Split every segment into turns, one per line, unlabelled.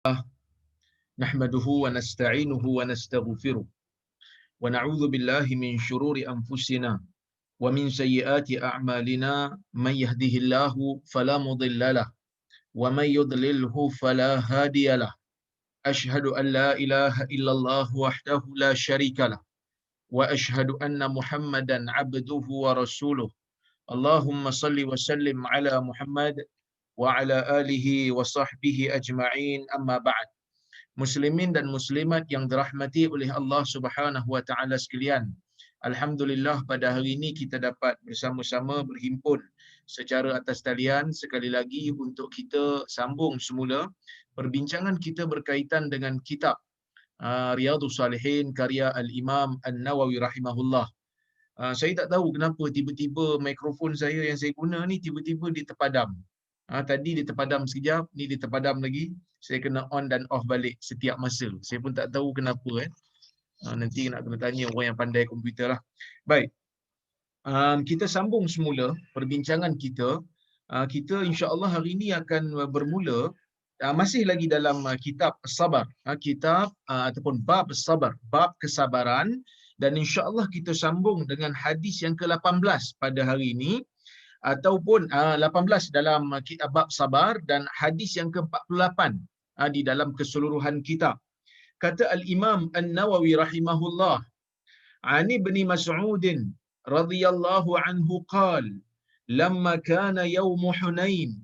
نحمده ونستعينه ونستغفره ونعوذ بالله من شرور أنفسنا ومن سيئات أعمالنا من يهده الله فلا مضل له ومن يضلله فلا هادي له أشهد أن لا إله إلا الله وحده لا شريك له وأشهد أن محمدا عبده ورسوله اللهم صل وسلم على محمد وعلى آله وصحبه أجمعين أما بعد. Muslimin dan muslimat yang dirahmati oleh Allah Subhanahu wa taala sekalian. Alhamdulillah pada hari ini kita dapat bersama-sama berhimpun secara atas talian sekali lagi untuk kita sambung semula perbincangan kita berkaitan dengan kitab Riyadhus Salihin karya Al-Imam An-Nawawi rahimahullah. Saya tak tahu kenapa tiba-tiba mikrofon saya yang saya guna ni tiba-tiba dia terpadam. Tadi dia terpadam sekejap, ni dia terpadam lagi. Saya kena on dan off balik setiap masa. Saya pun tak tahu kenapa. Nanti nak kena tanya orang yang pandai komputer lah. Baik. Kita sambung semula perbincangan kita. Kita insya-Allah hari ini akan bermula masih lagi dalam kitab Sabar. Kitab ataupun bab Sabar, bab kesabaran, dan insya-Allah kita sambung dengan hadis yang ke-18 pada hari ini ataupun 18 dalam bab Sabar dan hadis yang ke-48 di dalam keseluruhan kitab. Kata Al-Imam An-Nawawi rahimahullah, "Ani ibn Mas'ud radhiyallahu anhu qala, lamma kana yawm Hunain,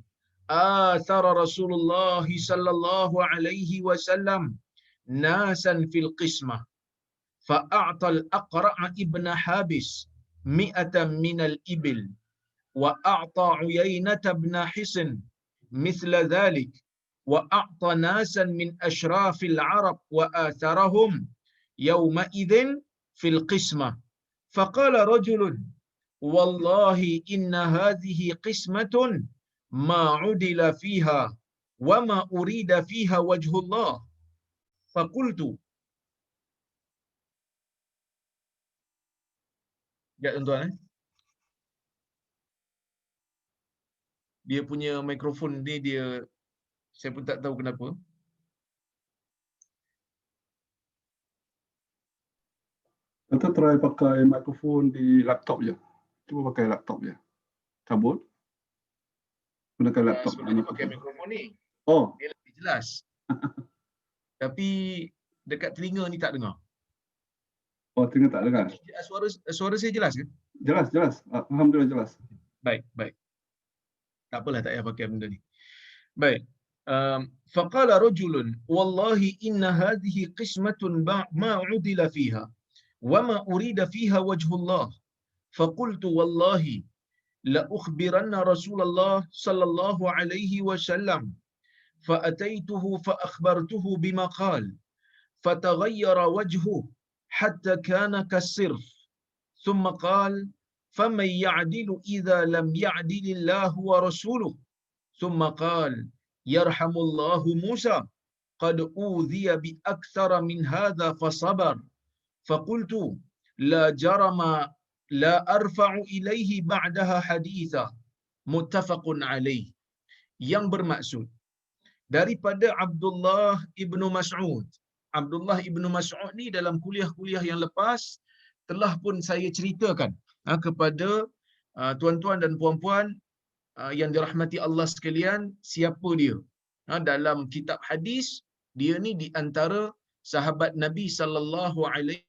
athara Rasulullah sallallahu alaihi wasallam nasan fil qismah, fa'a'ta al-Aqra' ibn Habis 100 min al-ibil, وأعطى عيينة بن حصن مثل ذلك، وأعطى ناسا من أشراف العرب وآثرهم يومئذ في القسمة، فقال رجل والله إن هذه قسمة ما عدل فيها وما أريد فيها وجه الله. فقلت" Ya tuan-tuan, dia punya mikrofon ni dia, saya pun tak tahu kenapa.
Kita try pakai mikrofon di laptop je. Cuba pakai laptop je. Cabut. Gunakan laptop.
Sebenarnya pakai mikrofon ni,
Oh,
dia lebih jelas. Tapi dekat telinga ni tak dengar.
oh tengah tak dengar.
Suara saya jelas ke?
Jelas, jelas. Alhamdulillah jelas.
Baik. Tak apalah, tak payah pakai benda ni. Baik. Faqala rajulun wallahi inna hadhihi qismatun ma udila fiha wa ma urida fiha wajhullah. Faqultu wallahi la ukhbiranna Rasulullah sallallahu alaihi wasallam. فأتيته فأخبرته بما قال فتغير وجهه حتى كان كالصرف ثم قال فمن يعدل إذا لم يعدل الله ورسوله ثم قال يرحم الله موسى قد أوذي بأكثر من هذا فصبر فقلت لا جرم لا أرفع إليه بعدها حديثا متفق عليه. Yang bermaksud daripada Abdullah ibnu Mas'ud. Abdullah ibnu Mas'ud ni dalam kuliah-kuliah yang lepas telah pun saya ceritakan kepada tuan-tuan dan puan-puan yang dirahmati Allah sekalian, siapa dia. Dalam kitab hadis, dia ni di antara sahabat Nabi sallallahu alaihi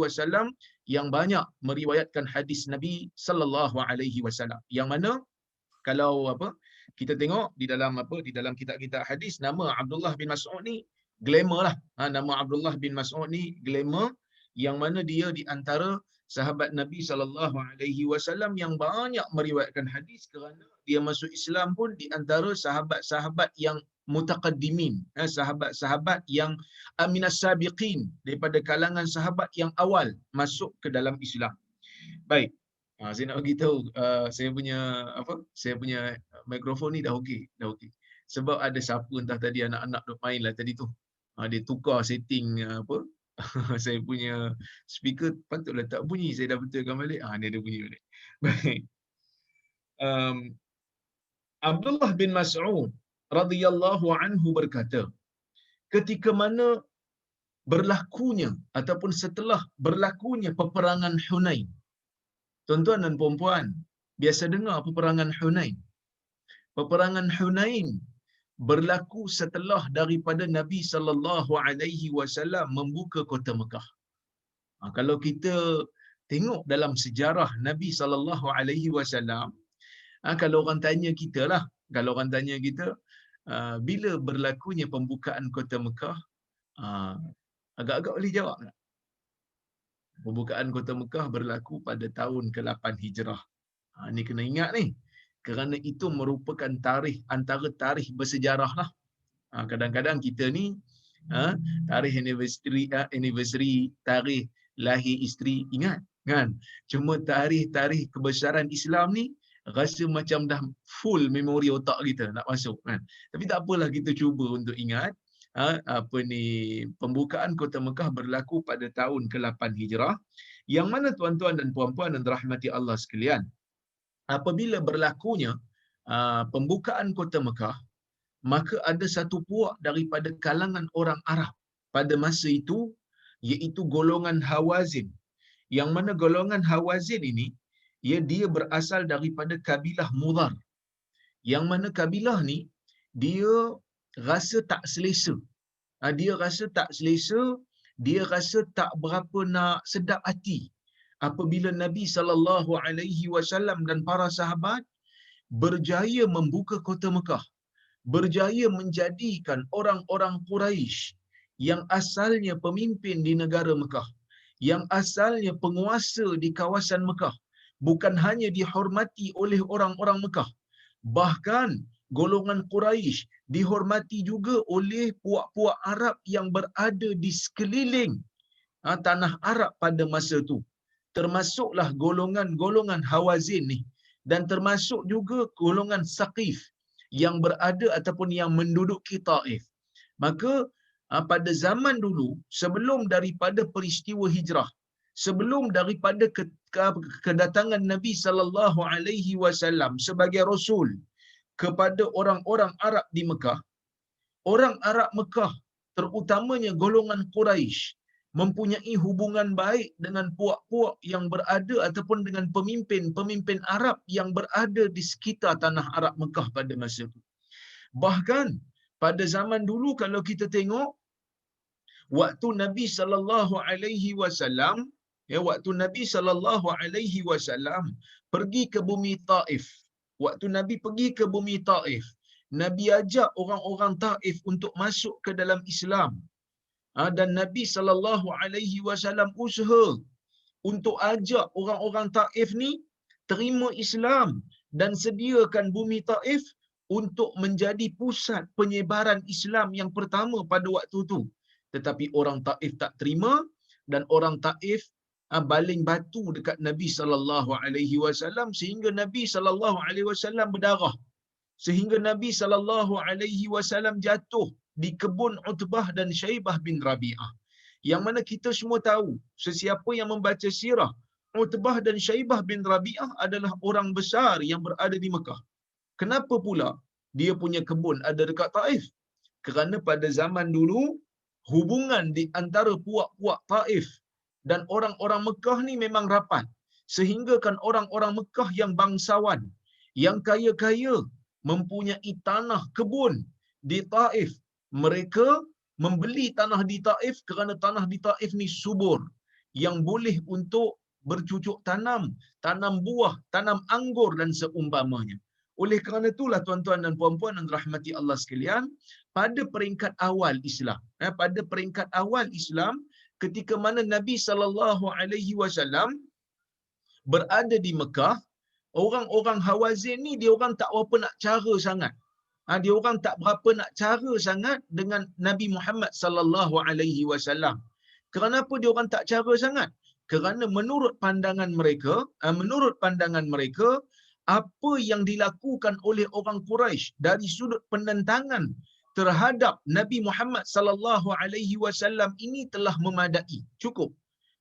wasallam yang banyak meriwayatkan hadis Nabi sallallahu alaihi wasallam. Yang mana kalau kita tengok di dalam kitab-kitab hadis, nama Abdullah bin Mas'ud ni glamour lah. Nama Abdullah bin Mas'ud ni glamour, yang mana dia di antara sahabat Nabi sallallahu alaihi wasallam yang banyak meriwayatkan hadis, kerana dia masuk Islam pun di antara sahabat-sahabat yang mutaqaddimin, sahabat-sahabat yang minas sabiqin, daripada kalangan sahabat yang awal masuk ke dalam Islam. Baik. Saya nak bagi tahu saya punya mikrofon ni dah okey. Sebab ada siapa entah tadi anak-anak duk main lah tadi tu. Dia tukar setting saya punya speaker, patutlah tak bunyi, saya dah betulkan balik. Dia ada bunyi balik. Baik. Abdullah bin Mas'ud radhiyallahu anhu berkata, ketika mana berlakunya ataupun setelah berlakunya peperangan Hunain. Tuan-tuan dan puan-puan, biasa dengar peperangan Hunain. Peperangan Hunain berlaku setelah daripada Nabi sallallahu alaihi wasallam membuka kota Mekah. Kalau kita tengok dalam sejarah Nabi sallallahu alaihi wasallam, kalau orang tanya kita lah, kalau orang tanya kita, bila berlakunya pembukaan kota Mekah, agak-agak boleh jawab tak? Pembukaan kota Mekah berlaku pada tahun ke-8 Hijrah. Ni kena ingat ni. Kerana itu merupakan tarikh antara tarikh bersejarah lah. Kadang-kadang kita ni tarikh anniversary, tarikh lahir isteri ingat kan? Cuma tarikh kebesaran Islam ni rasa macam dah full memori otak kita nak masuk kan. Tapi tak apalah, kita cuba untuk ingat. Pembukaan kota Mekah berlaku pada tahun ke-8 Hijrah, yang mana tuan-tuan dan puan-puan dan rahmati Allah sekalian, apabila berlakunya pembukaan kota Mekah, maka ada satu puak daripada kalangan orang Arab pada masa itu, iaitu golongan Hawazin. Yang mana golongan Hawazin ini, dia berasal daripada kabilah Mudhar. Yang mana kabilah ni, dia rasa tak selesa. Dia rasa tak selesa, dia rasa tak berapa nak sedap hati apabila Nabi sallallahu alaihi wasallam dan para sahabat berjaya membuka kota Mekah, berjaya menjadikan orang-orang Quraisy yang asalnya pemimpin di negara Mekah, yang asalnya penguasa di kawasan Mekah, bukan hanya dihormati oleh orang-orang Mekah, bahkan golongan Quraisy dihormati juga oleh puak-puak Arab yang berada di sekeliling tanah Arab pada masa itu. Termasuklah golongan-golongan Hawazin ni, dan termasuk juga golongan Saqif yang berada ataupun yang menduduki Taif. Maka pada zaman dulu, sebelum daripada peristiwa hijrah, sebelum daripada kedatangan Nabi sallallahu alaihi wasallam sebagai rasul kepada orang-orang Arab di Mekah, orang Arab Mekah, terutamanya golongan Quraisy, mempunyai hubungan baik dengan puak-puak yang berada ataupun dengan pemimpin-pemimpin Arab yang berada di sekitar tanah Arab Mekah pada masa itu. Bahkan pada zaman dulu, kalau kita tengok, waktu Nabi sallallahu alaihi wasallam, waktu Nabi sallallahu alaihi wasallam pergi ke bumi Taif, waktu Nabi pergi ke bumi Taif, Nabi ajak orang-orang Taif untuk masuk ke dalam Islam. Dan Nabi sallallahu alaihi wasallam usaha untuk ajak orang-orang Taif ni terima Islam dan sediakan bumi Taif untuk menjadi pusat penyebaran Islam yang pertama pada waktu itu. Tetapi orang Taif tak terima, dan orang Taif baling batu dekat Nabi sallallahu alaihi wasallam, sehingga Nabi sallallahu alaihi wasallam berdarah, sehingga Nabi sallallahu alaihi wasallam jatuh di kebun Utbah dan Syaibah bin Rabi'ah. Yang mana kita semua tahu, sesiapa yang membaca sirah, Utbah dan Syaibah bin Rabi'ah adalah orang besar yang berada di Mekah. Kenapa pula dia punya kebun ada dekat Taif? Kerana pada zaman dulu, hubungan di antara puak-puak Taif dan orang-orang Mekah ni memang rapat. Sehingga kan orang-orang Mekah yang bangsawan, yang kaya-kaya, mempunyai tanah kebun di Taif. Mereka membeli tanah di Taif kerana tanah di Taif ni subur, yang boleh untuk bercucuk tanam, tanam buah, tanam anggur dan seumpamanya. Oleh kerana itulah tuan-tuan dan puan-puan dan rahmati Allah sekalian, pada peringkat awal Islam, pada peringkat awal Islam, ketika mana Nabi sallallahu alaihi wasallam berada di Mekah, orang-orang Hawazin ni dia orang tak berapa nak cara sangat. Dia orang tak berapa nak cara sangat dengan Nabi Muhammad sallallahu alaihi wasallam. Kenapa dia orang tak cara sangat? Kerana menurut pandangan mereka, apa yang dilakukan oleh orang Quraisy dari sudut penentangan terhadap Nabi Muhammad sallallahu alaihi wasallam ini telah memadai, cukup.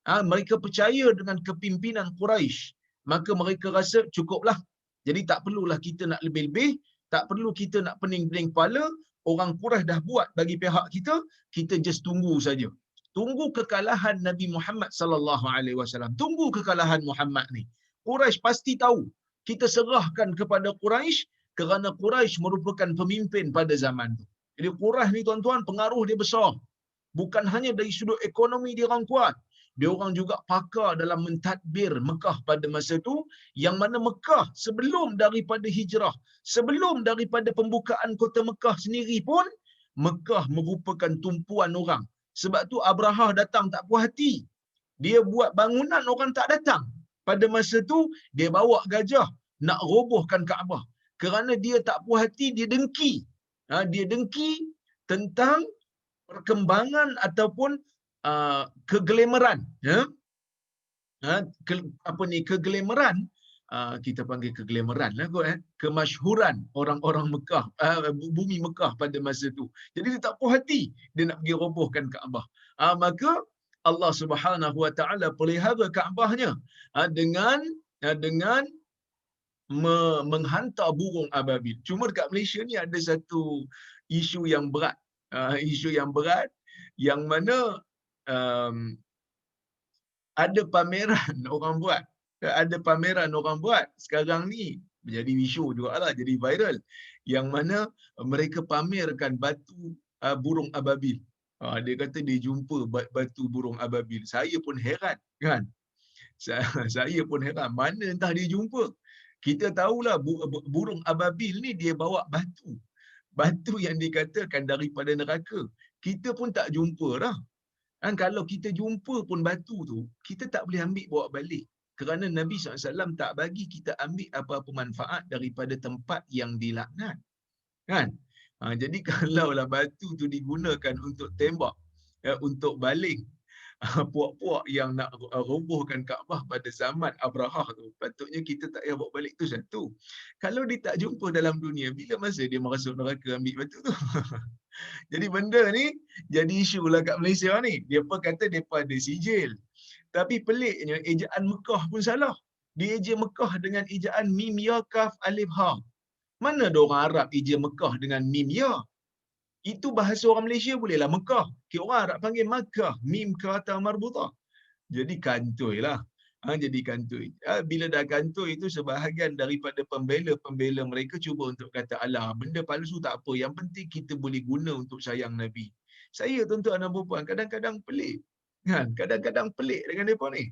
Mereka percaya dengan kepimpinan Quraisy, maka mereka rasa cukuplah. Jadi tak perlulah kita nak lebih-lebih, Tak perlu kita nak pening-pening kepala, orang Quraisy dah buat bagi pihak kita, kita just tunggu saja. Tunggu kekalahan Nabi Muhammad sallallahu alaihi wasallam. Tunggu kekalahan Muhammad ni. Quraisy pasti tahu. Kita serahkan kepada Quraisy kerana Quraisy merupakan pemimpin pada zaman tu. Jadi Quraisy ni tuan-tuan, pengaruh dia besar. Bukan hanya dari sudut ekonomi dia orang kuat, dia orang juga pakar dalam mentadbir Mekah pada masa tu, yang mana Mekah sebelum daripada hijrah, sebelum daripada pembukaan kota Mekah sendiri pun, Mekah merupakan tumpuan orang. Sebab tu Abrahah datang tak puas hati. Dia buat bangunan orang tak datang. Pada masa tu dia bawa gajah nak robohkan Kaabah. Kerana dia tak puas hati, dia dengki. Dia dengki tentang perkembangan ataupun keglamoran, keglamoran, kita panggil keglamoran lah kot, kemasyhuran orang-orang Mekah, bumi Mekah pada masa tu. Jadi dia tak puas hati, dia nak pergi robohkan Kaabah. Maka Allah Subhanahu Wa Taala pelihara Kaabahnya dengan menghantar burung ababil. Cuma dekat Malaysia ni ada satu isu yang berat, yang mana ada pameran orang buat sekarang ni menjadi isu jugalah, jadi viral, yang mana mereka pamerkan batu burung ababil. Dia kata dia jumpa batu burung ababil. Saya pun heran kan. Saya pun heran, mana entah dia jumpa. Kita tahulah burung ababil ni dia bawa batu yang dikatakan daripada neraka. Kita pun tak jumpa dah. Kalau kita jumpa pun batu tu, kita tak boleh ambil bawa balik. Kerana Nabi SAW tak bagi kita ambil apa-apa manfaat daripada tempat yang dilaknat. Kan? Jadi kalaulah batu tu digunakan untuk tembak, untuk baling puak-puak yang nak robohkan Kaabah pada zaman Abrahah tu, patutnya kita tak payah bawa balik tu satu. Kalau dia tak jumpa dalam dunia, bila masa dia masuk neraka ambil batu tu? Jadi benda ni jadi isu lah kat Malaysia ni. Dia pun kata mereka ada sijil. Tapi peliknya ejaan Mekah pun salah. Dia eja Mekah dengan ejaan mim ya kaf alif ha. Mana ada orang Arab eja Mekah dengan mim ya? Itu bahasa orang Malaysia bolehlah Mekah. Orang Arab panggil Makkah, mim kata marbutah. Jadi kantoi lah. Jadi kantoi. Bila dah kantoi itu, sebahagian daripada pembela mereka cuba untuk kata, alah, benda palsu tak apa. Yang penting kita boleh guna untuk sayang Nabi. Saya tuan-tuan dan puan, kadang-kadang pelik. Kan? Kadang-kadang pelik dengan mereka ni.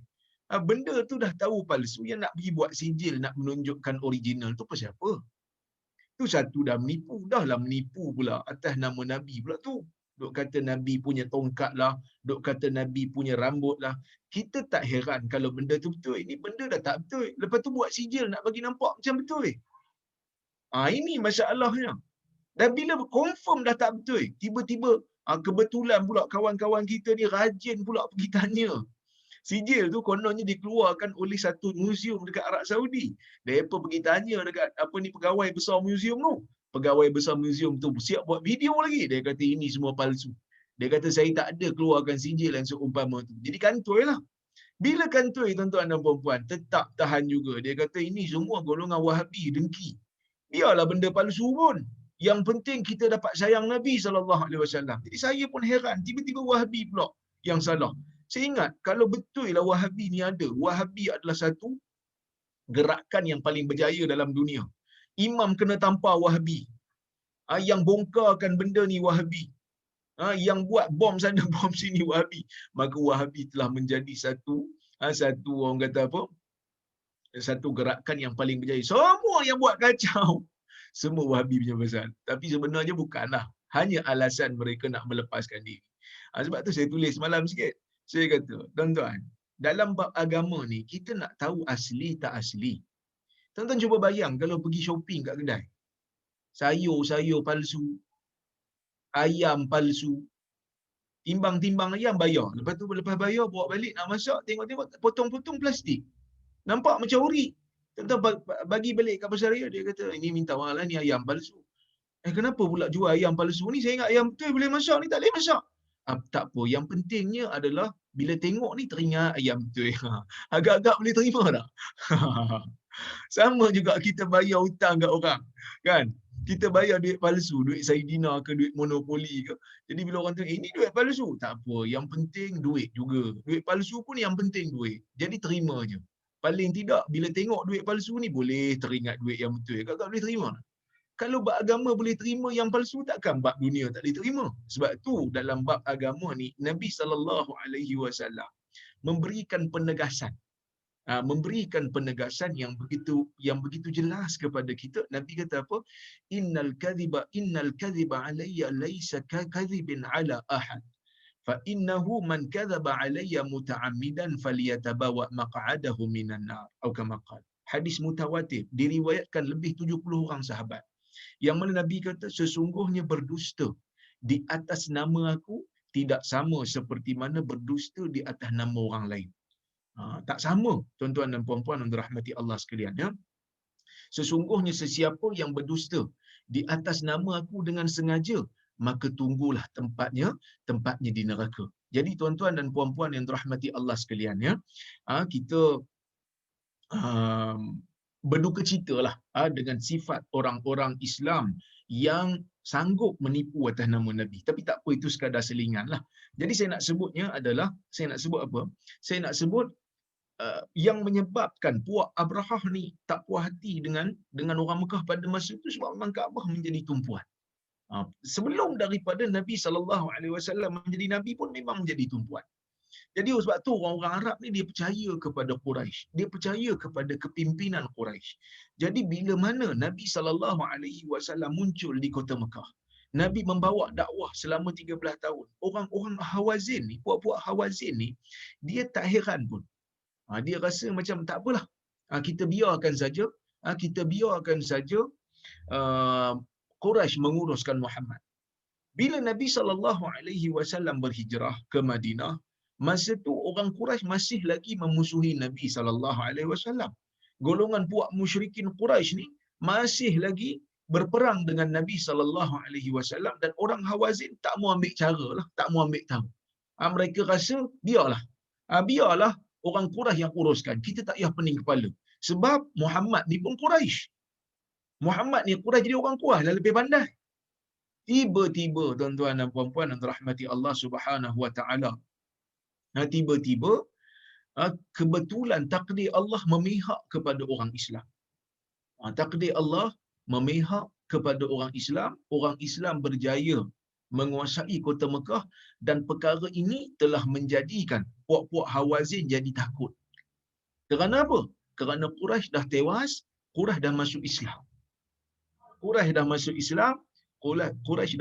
Benda tu dah tahu palsu, yang nak pergi buat sijil, nak menunjukkan original tu pasal apa? Tu satu dah menipu. Dah lah menipu pula atas nama Nabi pula tu. Duk kata Nabi punya tongkat lah, duk kata Nabi punya rambut lah. Kita tak heran kalau benda tu betul. Ini benda dah tak betul. Lepas tu buat sijil nak bagi nampak macam betul. Ini masalahnya. Dan bila confirm dah tak betul, tiba-tiba kebetulan pula kawan-kawan kita ni rajin pula pergi tanya. Sijil tu kononnya dikeluarkan oleh satu muzium dekat Arab Saudi. Mereka pergi tanya dekat pegawai besar muzium tu. Pegawai besar muzium tu siap buat video lagi. Dia kata ini semua palsu. Dia kata saya tak ada keluarkan sijil yang seumpama tu. Jadi kantoi lah. Bila kantoi tuan-tuan dan puan-puan, tetap tahan juga. Dia kata ini semua golongan Wahabi dengki. Biarlah benda palsu pun. Yang penting kita dapat sayang Nabi SAW. Jadi saya pun heran, tiba-tiba Wahabi pula yang salah. Saya ingat, kalau betul lah Wahabi ni ada, Wahabi adalah satu gerakan yang paling berjaya dalam dunia. Imam kena tampar Wahabi. Yang bongkarkan benda ni Wahabi. Yang buat bom sana, bom sini Wahabi. Maka Wahabi telah menjadi satu orang kata apa? Satu gerakan yang paling berjaya. Semua yang buat kacau, semua Wahabi punya pasal. Tapi sebenarnya bukanlah. Hanya alasan mereka nak melepaskan diri. Sebab tu saya tulis malam sikit. Saya kata, tuan-tuan, dalam bab agama ni, kita nak tahu asli tak asli. Tuan-tuan cuba bayang kalau pergi shopping kat kedai. Sayur palsu, ayam palsu, timbang-timbang ayam bayar. Lepas tu lepas bayar, bawa balik nak masak, tengok-tengok potong-potong plastik. Nampak macam ori. Tuan-tuan bagi balik kat pasar raya, dia kata, ini minta mahal lah, ni ayam palsu. Kenapa pula jual ayam palsu ni? Saya ingat ayam betul boleh masak, ni tak boleh masak. Tak apa, yang pentingnya adalah bila tengok ni teringat ayam betul. Agak-agak boleh terima tak? Sama juga kita bayar hutang kat orang, kan? kita bayar duit palsu, duit Saidina ke duit monopoli ke. Jadi bila orang tengok, ini duit palsu, tak apa, yang penting duit juga. Duit palsu pun yang penting duit. Jadi terima je. Paling tidak bila tengok duit palsu ni boleh teringat duit yang betul. Kakak boleh terima. Kalau bab agama boleh terima yang palsu, takkan bab dunia tak boleh terima. Sebab tu dalam bab agama ni Nabi SAW memberikan penegasan. Memberikan penegasan yang begitu jelas kepada kita. Nabi kata apa? Innal kadhiba alayya laysa kadhibin ala ahad. Fa innahu man kadhaba alayya muta'ammidan falyatabawa maq'adahu minan nar. Atau kama qala. Hadis mutawatir diriwayatkan lebih 70 orang sahabat. Yang mana Nabi kata sesungguhnya berdusta di atas nama aku tidak sama seperti mana berdusta di atas nama orang lain. Tak sama, tuan-tuan dan puan-puan yang dirahmati Allah sekalian, ya. Sesungguhnya sesiapa yang berdusta di atas nama aku dengan sengaja, maka tunggulah tempatnya di neraka. Jadi tuan-tuan dan puan-puan yang dirahmati Allah sekalian, ya, kita berduka citalah dengan sifat orang-orang Islam yang sanggup menipu atas nama Nabi. Tapi tak apa, itu sekadar selingan lah. Jadi saya nak sebutnya adalah, saya nak sebut apa? Saya nak sebut yang menyebabkan puak Abrahah ni tak puas hati dengan orang Mekah pada masa itu sebab memang Kaabah menjadi tumpuan. Sebelum daripada Nabi SAW menjadi Nabi pun memang menjadi tumpuan. Jadi sebab tu orang-orang Arab ni dia percaya kepada Quraisy, dia percaya kepada kepimpinan Quraisy. Jadi bila mana Nabi SAW muncul di kota Mekah, Nabi membawa dakwah selama 13 tahun. Orang-orang Hawazin ni, puak-puak Hawazin ni, dia tak heran pun. Dia rasa macam tak apalah. Kita biarkan saja Quraisy menguruskan Muhammad. Bila Nabi SAW berhijrah ke Madinah, masa tu orang Quraisy masih lagi memusuhi Nabi SAW. Golongan puak musyrikin Quraisy ni masih lagi berperang dengan Nabi SAW dan orang Hawazin tak mau ambil caralah, tak mau ambil tahu. Mereka rasa biarlah orang Quraisy yang uruskan. Kita tak payah pening kepala. Sebab Muhammad ni pun Quraisy. Muhammad ni Quraisy jadi orang Quraisy dah lebih pandai. Tiba-tiba tuan-tuan dan puan-puan yang dirahmati Allah Subhanahu wa taala. Tiba-tiba kebetulan takdir Allah memihak kepada orang Islam. Takdir Allah memihak kepada orang Islam berjaya menguasai kota Mekah dan perkara ini telah menjadikan puak-puak Hawazin jadi takut. Kerana apa? Kerana Quraisy dah tewas, Quraisy dah masuk Islam. Quraisy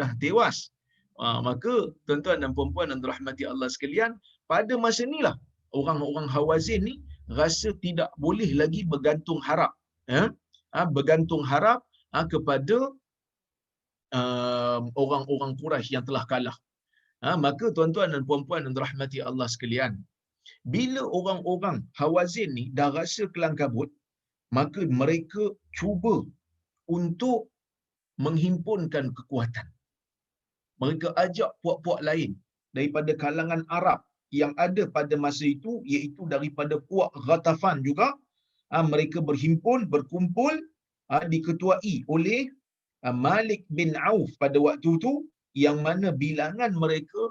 dah tewas. Maka tuan-tuan dan puan-puan yang dirahmati Allah sekalian, pada masa inilah orang-orang Hawazin ni rasa tidak boleh lagi bergantung harap, bergantung harap kepada orang-orang Quraisy yang telah kalah. Maka tuan-tuan dan puan-puan yang dirahmati Allah sekalian, bila orang-orang Hawazin ni dah rasa kelang kabut, maka mereka cuba untuk menghimpunkan kekuatan. Mereka ajak puak-puak lain daripada kalangan Arab yang ada pada masa itu, iaitu daripada puak Ghatafan juga. Mereka berkumpul diketuai oleh Malik bin Auf pada waktu itu, yang mana bilangan mereka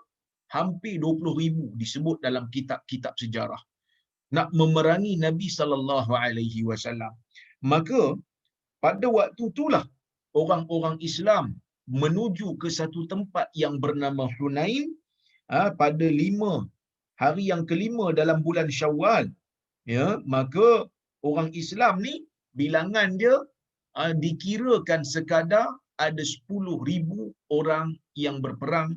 hampir 20,000 disebut dalam kitab-kitab sejarah, nak memerangi Nabi SAW. Maka pada waktu itulah orang-orang Islam menuju ke satu tempat yang bernama Hunain pada 5 hari yang kelima dalam bulan Syawal. Ya, maka orang Islam ni bilangan dia dikirakan sekadar ada 10,000 orang yang berperang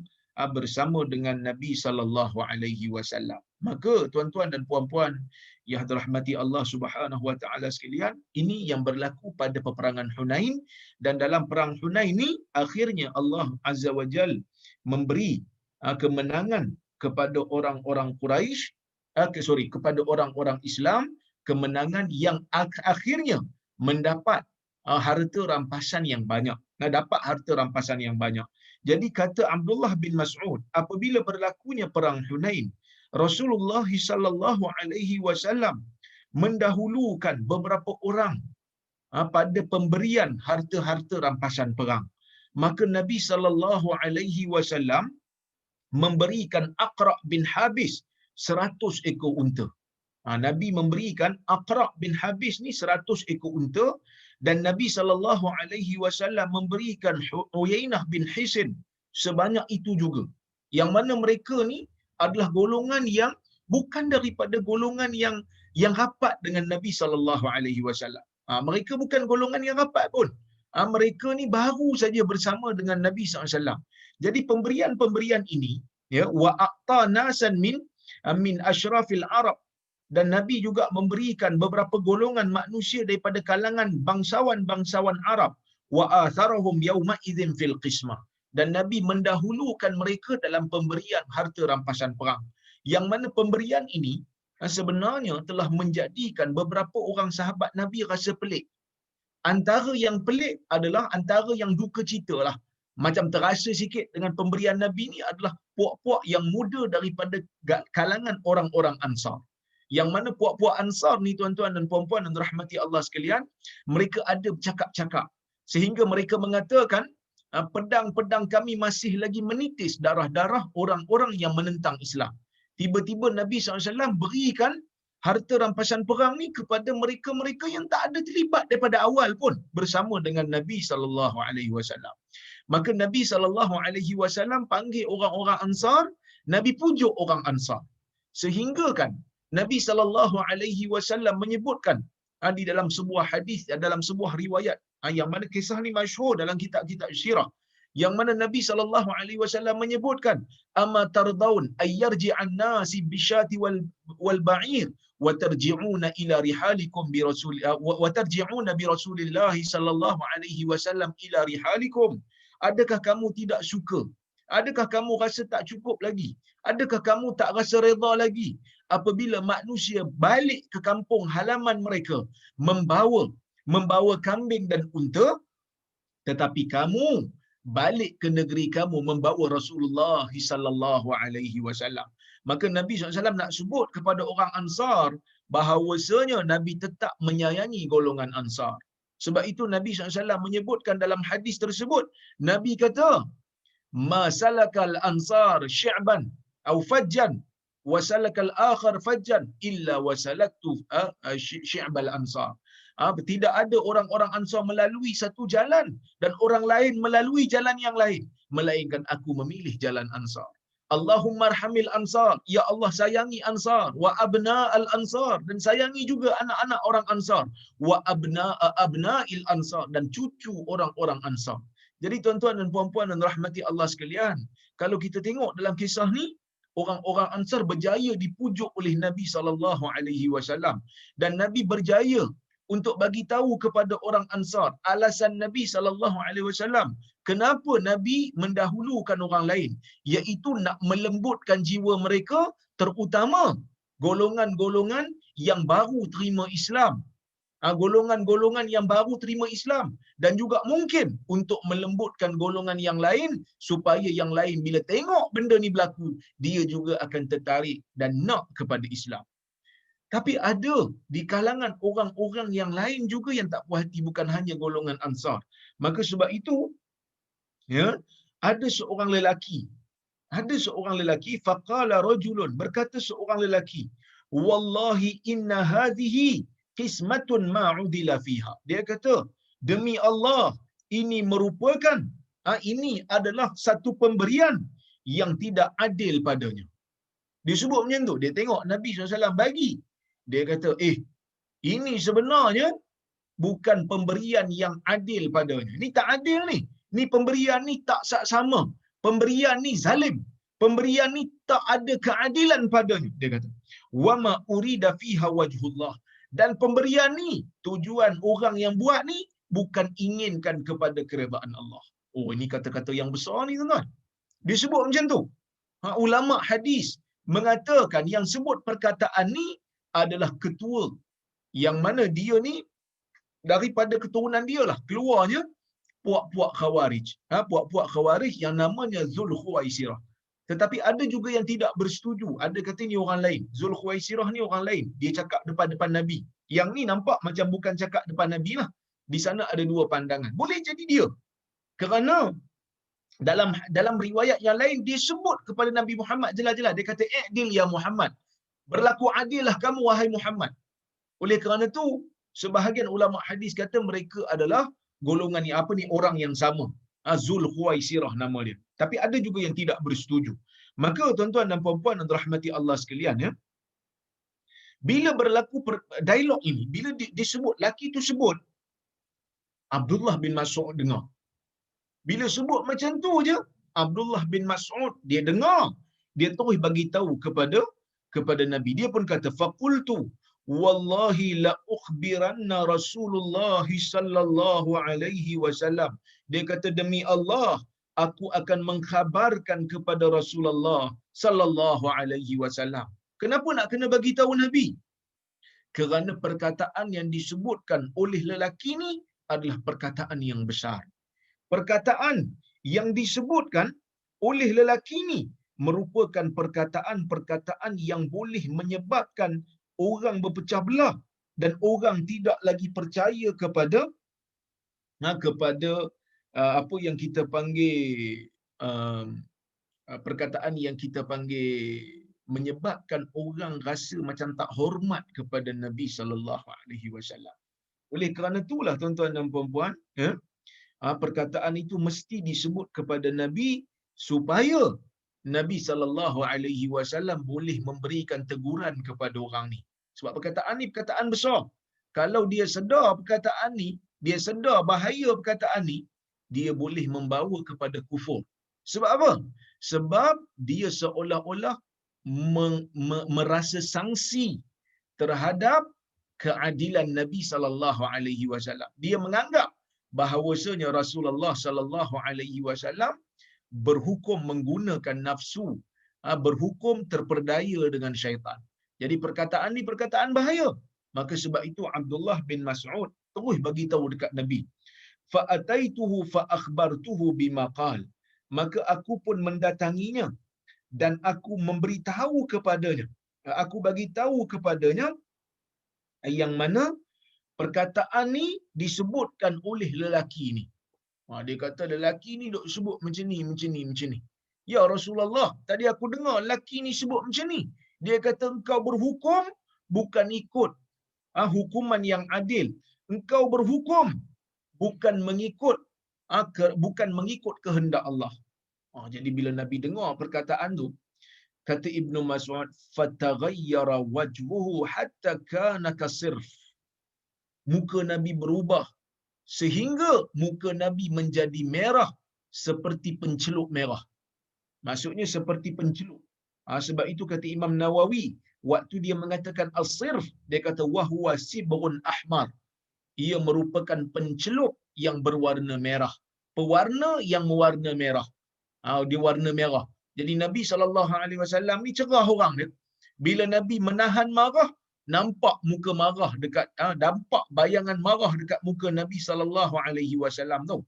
bersama dengan Nabi SAW. Maka tuan-tuan dan puan-puan yang dirahmati Allah Subhanahu wa taala sekalian, ini yang berlaku pada peperangan Hunain. Dan dalam perang Hunain ni akhirnya Allah Azza wa Jal memberi kemenangan kepada orang-orang Quraisy, kepada orang-orang Islam, kemenangan yang akhirnya mendapat harta rampasan yang banyak. Jadi kata Abdullah bin Mas'ud, apabila berlakunya perang Hunain, Rasulullah sallallahu alaihi wasallam mendahulukan beberapa orang pada pemberian harta-harta rampasan perang. Maka Nabi SAW memberikan Aqra' bin Habis 100 ekor unta. Nabi memberikan Aqra' bin Habis ni 100 ekor unta, dan Nabi SAW memberikan Uyainah bin Hisin sebanyak itu juga. Yang mana mereka ni adalah golongan yang bukan daripada golongan yang rapat dengan Nabi SAW. Mereka bukan golongan yang rapat pun. Mereka ni baru saja bersama dengan Nabi SAW. Jadi pemberian-pemberian ini, ya, wa aqta nasan min asyrafil Arab, dan Nabi juga memberikan beberapa golongan manusia daripada kalangan bangsawan-bangsawan Arab, wa atharahum yauma idzin fil qismah, dan Nabi mendahulukan mereka dalam pemberian harta rampasan perang. Yang mana pemberian ini sebenarnya telah menjadikan beberapa orang sahabat Nabi rasa pelik. Antara yang pelik adalah antara yang duka cita lah. Macam terasa sikit dengan pemberian Nabi ni adalah puak-puak yang muda daripada kalangan orang-orang Ansar. Yang mana puak-puak Ansar ni, tuan-tuan dan puan-puan dan rahmati Allah sekalian, mereka ada bercakap-cakap sehingga mereka mengatakan, pedang-pedang kami masih lagi menitis darah-darah orang-orang yang menentang Islam. Tiba-tiba Nabi SAW berikan harta rampasan perang ni kepada mereka-mereka yang tak ada terlibat daripada awal pun bersama dengan Nabi SAW. Maka Nabi SAW panggil orang-orang Ansar, Nabi pujuk orang Ansar. Sehingga kan Nabi SAW menyebutkan di dalam sebuah hadis, dalam sebuah riwayat, yang mana kisah ni masyhur dalam kitab-kitab sirah, yang mana Nabi SAW menyebutkan, ama tardaun ayyarji'an nasi bisyati wal ba'ir wa tarji'una ila rihalikum bi rasul wa tarji'una bi Rasulillah sallallahu alaihi wasallam ila rihalikum. Adakah kamu tidak suka? Adakah kamu rasa tak cukup lagi? Adakah kamu tak rasa redha lagi apabila manusia balik ke kampung halaman mereka membawa kambing dan unta, tetapi kamu balik ke negeri kamu membawa Rasulullah sallallahu alaihi wasallam? Maka Nabi SAW nak sebut kepada orang Ansar bahawasanya Nabi tetap menyayangi golongan Ansar. Sebab itu Nabi SAW menyebutkan dalam hadis tersebut, Nabi kata, ma salakal ansar syi'ban au fajjan wa salakal akhar fajjan illa wa salaktu syi'bal ansar. Tidak ada orang-orang Ansar melalui satu jalan dan orang lain melalui jalan yang lain, melainkan aku memilih jalan Ansar. Allahumma arhamil Ansar, ya Allah sayangi Ansar, wa abna al Ansar, dan sayangi juga anak-anak orang Ansar, wa abna'il Ansar, dan cucu orang-orang Ansar. Jadi tuan-tuan dan puan-puan dan rahmati Allah sekalian, kalau kita tengok dalam kisah ni, orang-orang Ansar berjaya dipujuk oleh Nabi SAW, dan Nabi berjaya untuk bagi tahu kepada orang Ansar alasan Nabi SAW kenapa Nabi mendahulukan orang lain, iaitu nak melembutkan jiwa mereka, terutama golongan-golongan yang baru terima Islam. Golongan-golongan yang baru terima Islam, dan juga mungkin untuk melembutkan golongan yang lain supaya yang lain bila tengok benda ni berlaku, dia juga akan tertarik dan nak kepada Islam. Tapi ada di kalangan orang-orang yang lain juga yang tak puas hati, bukan hanya golongan Ansar. Maka sebab itu, ya, ada seorang lelaki faqala rajulun, berkata seorang lelaki, wallahi inna hadhihi qismatun ma udila fiha. Dia kata, demi Allah, ini merupakan ini adalah satu pemberian yang tidak adil padanya. Dia sebut macam tu, dia tengok Nabi SAW bagi, dia kata, ini sebenarnya bukan pemberian yang adil padanya. Ni tak adil ni. Ni pemberian ni tak sama. Pemberian ni zalim. Pemberian ni tak ada keadilan padanya. Dia kata, wa ma urida fiha wajhullah. Dan pemberian ni, tujuan orang yang buat ni bukan inginkan kepada keredaan Allah. Oh, ini kata-kata yang besar ni, tuan-tuan. Disebut macam tu. Ulama hadis mengatakan yang sebut perkataan ni adalah ketua, yang mana dia ni daripada keturunan dia lah keluarnya puak-puak Khawarij. Puak-puak Khawarij yang namanya Zulkhuwaisirah. Tetapi ada juga yang tidak bersetuju. Ada kata ni orang lain. Zulkhuwaisirah ni orang lain. Dia cakap depan-depan Nabi. Yang ni nampak macam bukan cakap depan Nabi lah. Di sana ada dua pandangan. Boleh jadi dia. Kerana dalam riwayat yang lain dia sebut kepada Nabi Muhammad jelas-jelas, dia kata i'dil ya Muhammad, berlaku adillah kamu wahai Muhammad. Oleh kerana tu sebahagian ulama hadis kata mereka adalah golongan ni apa ni, orang yang sama. Zul Khuwaisirah nama dia. Tapi ada juga yang tidak bersetuju. Maka tuan-tuan dan puan-puan yang dirahmati Allah sekalian, ya, bila berlaku dialog ini, bila disebut, laki itu sebut, Abdullah bin Mas'ud dengar. Bila sebut macam tu je, Abdullah bin Mas'ud dia dengar, dia terus bagi tahu kepada Nabi. Dia pun kata faqultu wallahi la ukhbiranna Rasulullah sallallahu alaihi wasallam. Dia kata demi Allah, aku akan mengkhabarkan kepada Rasulullah sallallahu alaihi wasallam. Kenapa nak kena bagi tahu Nabi? Kerana perkataan yang disebutkan oleh lelaki ni adalah perkataan yang besar. Perkataan yang disebutkan oleh lelaki ni merupakan perkataan-perkataan yang boleh menyebabkan orang berpecah belah dan orang tidak lagi percaya kepada apa yang kita panggil perkataan yang kita panggil menyebabkan orang rasa macam tak hormat kepada Nabi sallallahu alaihi wasallam. Oleh kerana itulah tuan-tuan dan puan-puan, perkataan itu mesti disebut kepada Nabi supaya Nabi sallallahu alaihi wasallam boleh memberikan teguran kepada orang ni. Sebab perkataan ni perkataan besar. Kalau dia sedar perkataan ni, dia sedar bahaya perkataan ni, dia boleh membawa kepada kufur. Sebab apa? Sebab dia seolah-olah merasa sangsi terhadap keadilan Nabi sallallahu alaihi wasallam. Dia menganggap bahawasanya Rasulullah sallallahu alaihi wasallam berhukum menggunakan nafsu, berhukum terperdaya dengan syaitan. Jadi perkataan ni perkataan bahaya. Maka sebab itu Abdullah bin Mas'ud terus bagi tahu dekat Nabi. Fa ataituhu fa akhbartuhu bima qal. Maka aku pun mendatanginya dan aku memberitahu kepadanya. Aku bagi tahu kepadanya yang mana perkataan ni disebutkan oleh lelaki ni. Dia kata lelaki ni duk sebut macam ni, macam ni, macam ni. Ya Rasulullah, tadi aku dengar lelaki ni sebut macam ni. Dia kata engkau berhukum bukan ikut hukuman yang adil. Engkau berhukum bukan mengikut kehendak Allah. Jadi bila Nabi dengar perkataan tu, kata Ibnu Mas'ud, fataghayyara wajhuhu hatta kana kasirf. Muka Nabi berubah sehingga muka Nabi menjadi merah seperti pencelup merah. Maksudnya seperti pencelup. Sebab itu kata Imam Nawawi, waktu dia mengatakan as-sirf, dia kata wahwa sibrun ahmar. Ia merupakan pencelup yang berwarna merah. Pewarna yang mewarna merah. Dia warna merah. Jadi Nabi SAW ni cerah orang dia. Bila Nabi menahan marah, nampak muka marah dekat, nampak bayangan marah dekat muka Nabi SAW tu.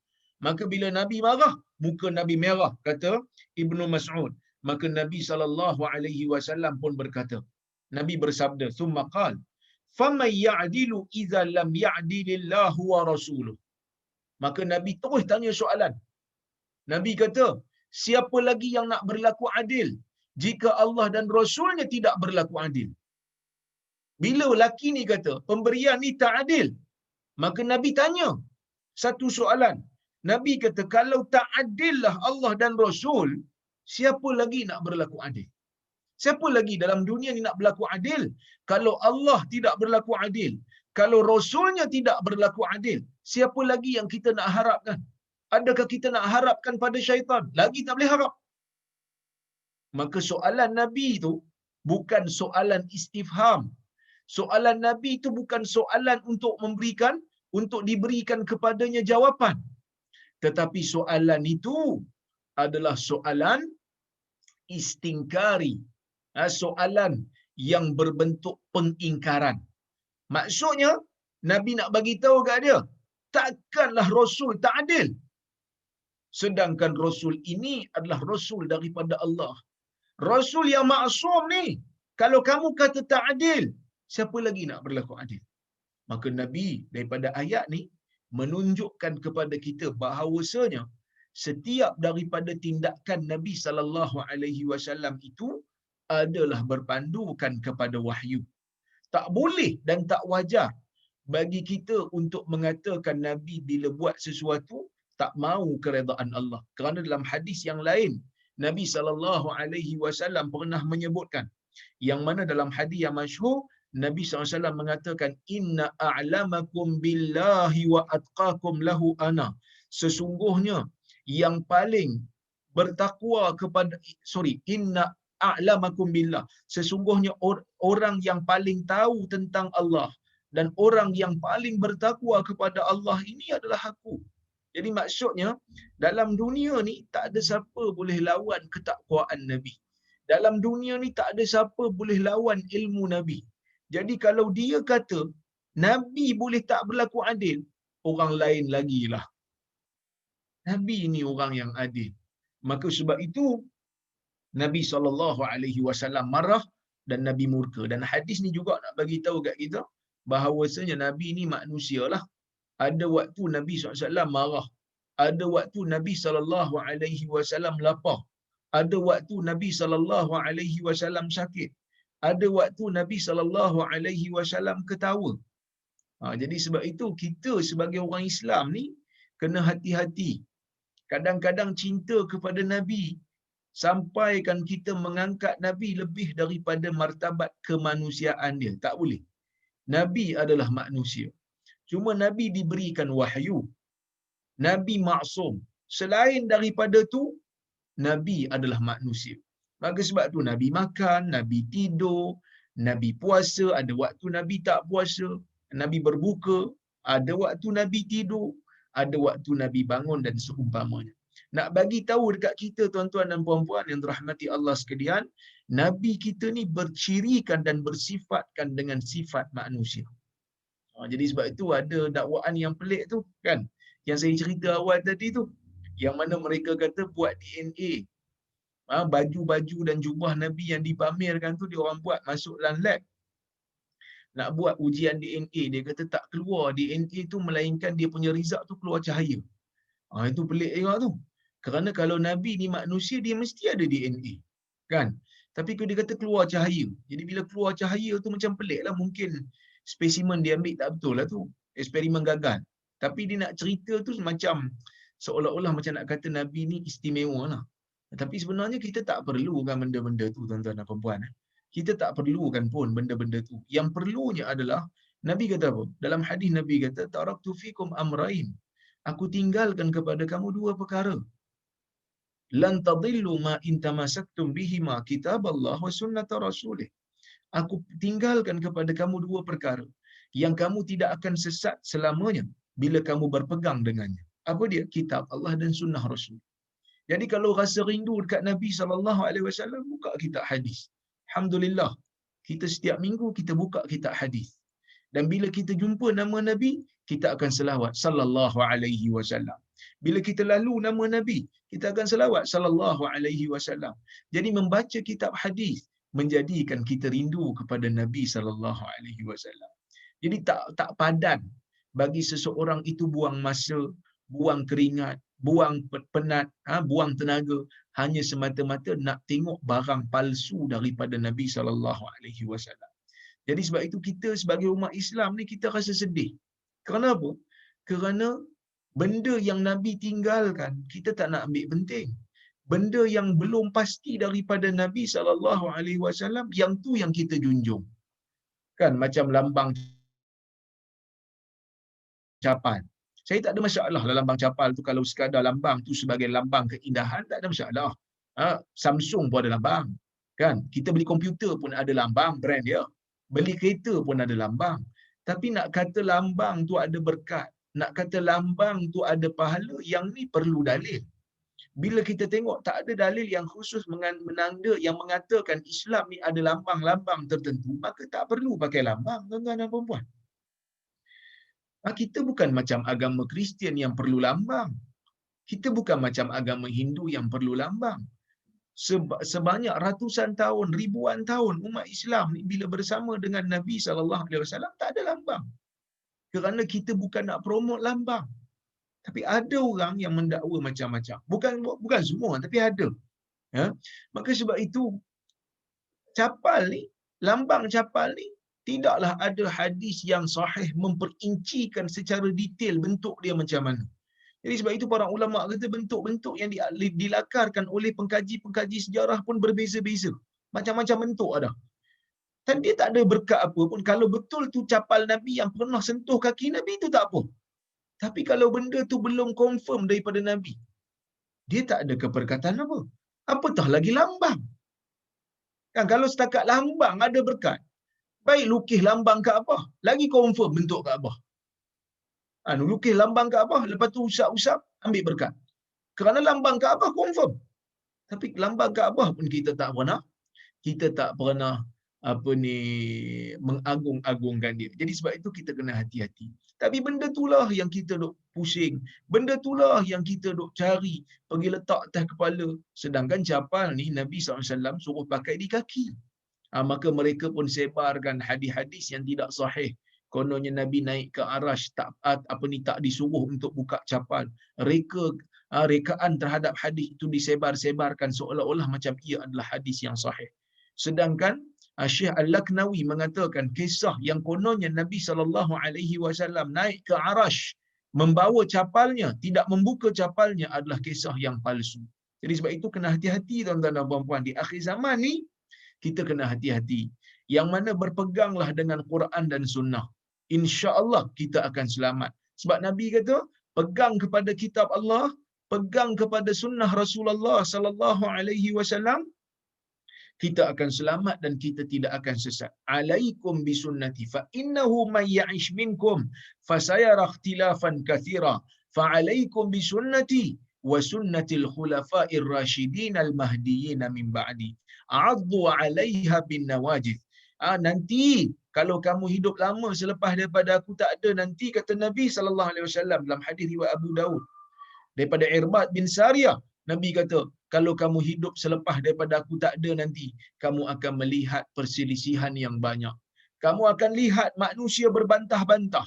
Maka bila Nabi marah, muka Nabi merah, kata Ibnu Mas'ud. Maka Nabi SAW pun berkata, Nabi bersabda, "Tsumma qal, faman ya'dilu idza lam ya'dilillahu wa rasuluh." Maka Nabi terus tanya soalan. Nabi kata, siapa lagi yang nak berlaku adil jika Allah dan Rasulnya tidak berlaku adil? Bila lelaki ni kata pemberian ni tak adil, maka Nabi tanya satu soalan. Nabi kata kalau tak adillah Allah dan Rasul, siapa lagi nak berlaku adil? Siapa lagi dalam dunia ni nak berlaku adil? Kalau Allah tidak berlaku adil, kalau Rasulnya tidak berlaku adil, siapa lagi yang kita nak harapkan? Adakah kita nak harapkan pada syaitan? Lagi tak boleh harap. Maka soalan Nabi itu bukan soalan istifham. Soalan Nabi itu bukan soalan untuk diberikan kepadanya jawapan. Tetapi soalan itu adalah soalan istingkari. Soalan yang berbentuk pengingkaran. Maksudnya, Nabi nak bagi tahu kat dia, takkanlah Rasul tak adil. Sedangkan Rasul ini adalah Rasul daripada Allah. Rasul yang maksum ni, kalau kamu kata tak adil, siapa lagi nak berlaku adil? Maka Nabi daripada ayat ni, menunjukkan kepada kita bahawasanya setiap daripada tindakan Nabi sallallahu alaihi wasallam itu adalah berpandukan kepada wahyu. Tak boleh dan tak wajar bagi kita untuk mengatakan Nabi bila buat sesuatu tak mahu keredaan Allah. Kerana dalam hadis yang lain Nabi sallallahu alaihi wasallam pernah menyebutkan, yang mana dalam hadis yang masyhur Nabi SAW mengatakan, inna a'lamakum billahi wa atqakum lahu ana. Sesungguhnya yang paling bertakwa kepada, inna a'lamakum billah. Sesungguhnya orang yang paling tahu tentang Allah dan orang yang paling bertakwa kepada Allah ini adalah aku. Jadi maksudnya, dalam dunia ni tak ada siapa boleh lawan ketakwaan Nabi. Dalam dunia ni tak ada siapa boleh lawan ilmu Nabi. Jadi kalau dia kata Nabi boleh tak berlaku adil, orang lain lagi lah. Nabi ni orang yang adil. Maka sebab itu Nabi SAW marah dan Nabi murka. Dan hadis ni juga nak bagi tahu kat kita bahawasanya Nabi ni manusia lah. Ada waktu Nabi SAW marah. Ada waktu Nabi SAW lapar. Ada waktu Nabi SAW sakit. Ada waktu Nabi SAW ketawa. Jadi sebab itu kita sebagai orang Islam ni kena hati-hati. Kadang-kadang cinta kepada Nabi sampaikan kita mengangkat Nabi lebih daripada martabat kemanusiaan dia. Tak boleh. Nabi adalah manusia. Cuma Nabi diberikan wahyu. Nabi maksum. Selain daripada tu, Nabi adalah manusia. Maka sebab tu Nabi makan, Nabi tidur, Nabi puasa, ada waktu Nabi tak puasa, Nabi berbuka, ada waktu Nabi tidur, ada waktu Nabi bangun dan seumpamanya. Nak bagi tahu dekat kita tuan-tuan dan puan-puan yang dirahmati Allah sekalian, Nabi kita ni bercirikan dan bersifatkan dengan sifat manusia. Jadi sebab itu ada dakwaan yang pelik tu kan, yang saya cerita awal tadi tu, yang mana mereka kata buat DNA. Baju-baju dan jubah Nabi yang dipamerkan tu dia orang buat masuk dalam lab. Nak buat ujian DNA, dia kata tak keluar DNA tu melainkan dia punya result tu keluar cahaya. Itu pelik juga tu. Kerana kalau Nabi ni manusia, dia mesti ada DNA. Kan? Tapi kalau dia kata keluar cahaya. Jadi bila keluar cahaya tu macam pelik lah. Mungkin spesimen dia ambil tak betul lah tu. Eksperimen gagal. Tapi dia nak cerita tu macam seolah-olah macam nak kata Nabi ni istimewa lah. Tapi sebenarnya kita tak perlukan benda-benda tu tuan-tuan dan puan-puan. Kita tak perlukan pun benda-benda tu. Yang perlunya adalah, Nabi kata apa? Dalam hadis Nabi kata, taraktu fikum amrain. Aku tinggalkan kepada kamu dua perkara. Lan tadillu ma in tamassaktum bihima kitaballah wa sunnata rasulih. Aku tinggalkan kepada kamu dua perkara yang kamu tidak akan sesat selamanya bila kamu berpegang dengannya. Apa dia? Kitab Allah dan sunnah Rasul. Jadi kalau rasa rindu dekat Nabi SAW, buka kitab hadis. Alhamdulillah, kita setiap minggu kita buka kitab hadis. Dan bila kita jumpa nama Nabi, kita akan selawat sallallahu alaihi wasallam. Bila kita lalu nama Nabi, kita akan selawat sallallahu alaihi wasallam. Jadi membaca kitab hadis menjadikan kita rindu kepada Nabi sallallahu alaihi wasallam. Jadi tak padan bagi seseorang itu buang masa, buang keringat, buang penat, buang tenaga hanya semata-mata nak tengok barang palsu daripada Nabi sallallahu alaihi wasallam. Jadi sebab itu kita sebagai umat Islam ni kita rasa sedih. Kerana apa? Kerana benda yang Nabi tinggalkan kita tak nak ambil penting. Benda yang belum pasti daripada Nabi sallallahu alaihi wasallam yang tu yang kita junjung. Kan macam lambang capal. Saya tak ada masalah lah lambang capal tu, kalau sekadar lambang tu sebagai lambang keindahan tak ada masalah. Samsung pun ada lambang. Kan? Kita beli komputer pun ada lambang brand dia. Beli kereta pun ada lambang. Tapi nak kata lambang tu ada berkat, nak kata lambang tu ada pahala, yang ni perlu dalil. Bila kita tengok tak ada dalil yang khusus menanda yang mengatakan Islam ni ada lambang-lambang tertentu, maka tak perlu pakai lambang, tuan-tuan dan puan-puan. Kita bukan macam agama Kristian yang perlu lambang. Kita bukan macam agama Hindu yang perlu lambang. Sebanyak ratusan tahun, ribuan tahun umat Islam ni bila bersama dengan Nabi SAW tak ada lambang. kerana kita bukan nak promote lambang. Tapi ada orang yang mendakwa macam-macam. Bukan semua, tapi ada. Ya? Maka sebab itu, capal ni, lambang capal ni, tidaklah ada hadis yang sahih memperincikan secara detail bentuk dia macam mana. Jadi sebab itu para ulama kata bentuk-bentuk yang dilakarkan oleh pengkaji-pengkaji sejarah pun berbeza-beza. Macam-macam bentuk ada. Dan dia tak ada berkat apa pun. Kalau betul tu capal Nabi yang pernah sentuh kaki Nabi, itu tak apa. Tapi kalau benda tu belum confirm daripada Nabi, dia tak ada keberkatan apa. Apatah lagi lambang. Kan kalau setakat lambang ada berkat, baik lukis lambang Kaabah, lagi confirm bentuk Kaabah. Lukis lambang Kaabah, lepas tu usap-usap, ambil berkat. Kerana lambang Kaabah confirm. Tapi lambang Kaabah pun kita tak pernah mengagung-agungkan dia. Jadi sebab itu kita kena hati-hati. Tapi benda itulah yang kita duk pusing. Benda itulah yang kita duk cari, pergi letak atas kepala. Sedangkan capal ni Nabi SAW suruh pakai di kaki. Maka mereka pun sebarkan hadis-hadis yang tidak sahih. Kononnya Nabi naik ke arash, tak disuruh untuk buka capal. Rekaan terhadap hadis itu disebar-sebarkan seolah-olah macam ia adalah hadis yang sahih. Sedangkan Syekh Al-Laknawi mengatakan kisah yang kononnya Nabi SAW naik ke arash, membawa capalnya, tidak membuka capalnya adalah kisah yang palsu. Jadi sebab itu kena hati-hati tuan-tuan dan puan-puan. Di akhir zaman ni, kita kena hati-hati. Yang mana berpeganglah dengan Quran dan Sunnah. InsyaAllah kita akan selamat. Sebab Nabi kata, pegang kepada kitab Allah, pegang kepada sunnah Rasulullah SAW, kita akan selamat dan kita tidak akan sesat. Alaikum bisunnati fa innahu may ya'ish minkum fasayara ikhtilafan katsira fa alaikum bisunnati wa sunnatil khulafa'ir rasyidin al mahdiyyin min ba'di a'addu 'alaiha bin nawajid. Nanti kalau kamu hidup lama selepas daripada aku tak ada, nanti kata Nabi sallallahu alaihi wasallam dalam hadis riwayat Abu Daud daripada Irbad bin Sariyah, Nabi kata, kalau kamu hidup selepas daripada aku tak ada nanti, kamu akan melihat perselisihan yang banyak. Kamu akan lihat manusia berbantah-bantah.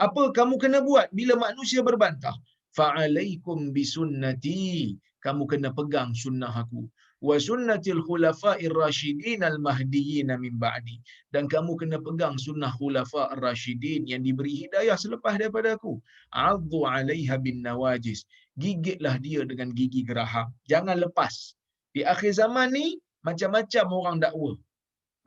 Apa kamu kena buat bila manusia berbantah? Fa'alaikum bisunnati. Kamu kena pegang sunnah aku. Wa sunnatil khulafa'ir rasyidin al-mahdiyyin min ba'di. Dan kamu kena pegang sunnah khulafa'ir rasyidin yang diberi hidayah selepas daripada aku. 'Addu 'alaiha bin nawajis. Gigitlah dia dengan gigi geraham. Jangan lepas. Di akhir zaman ni, macam-macam orang dakwa.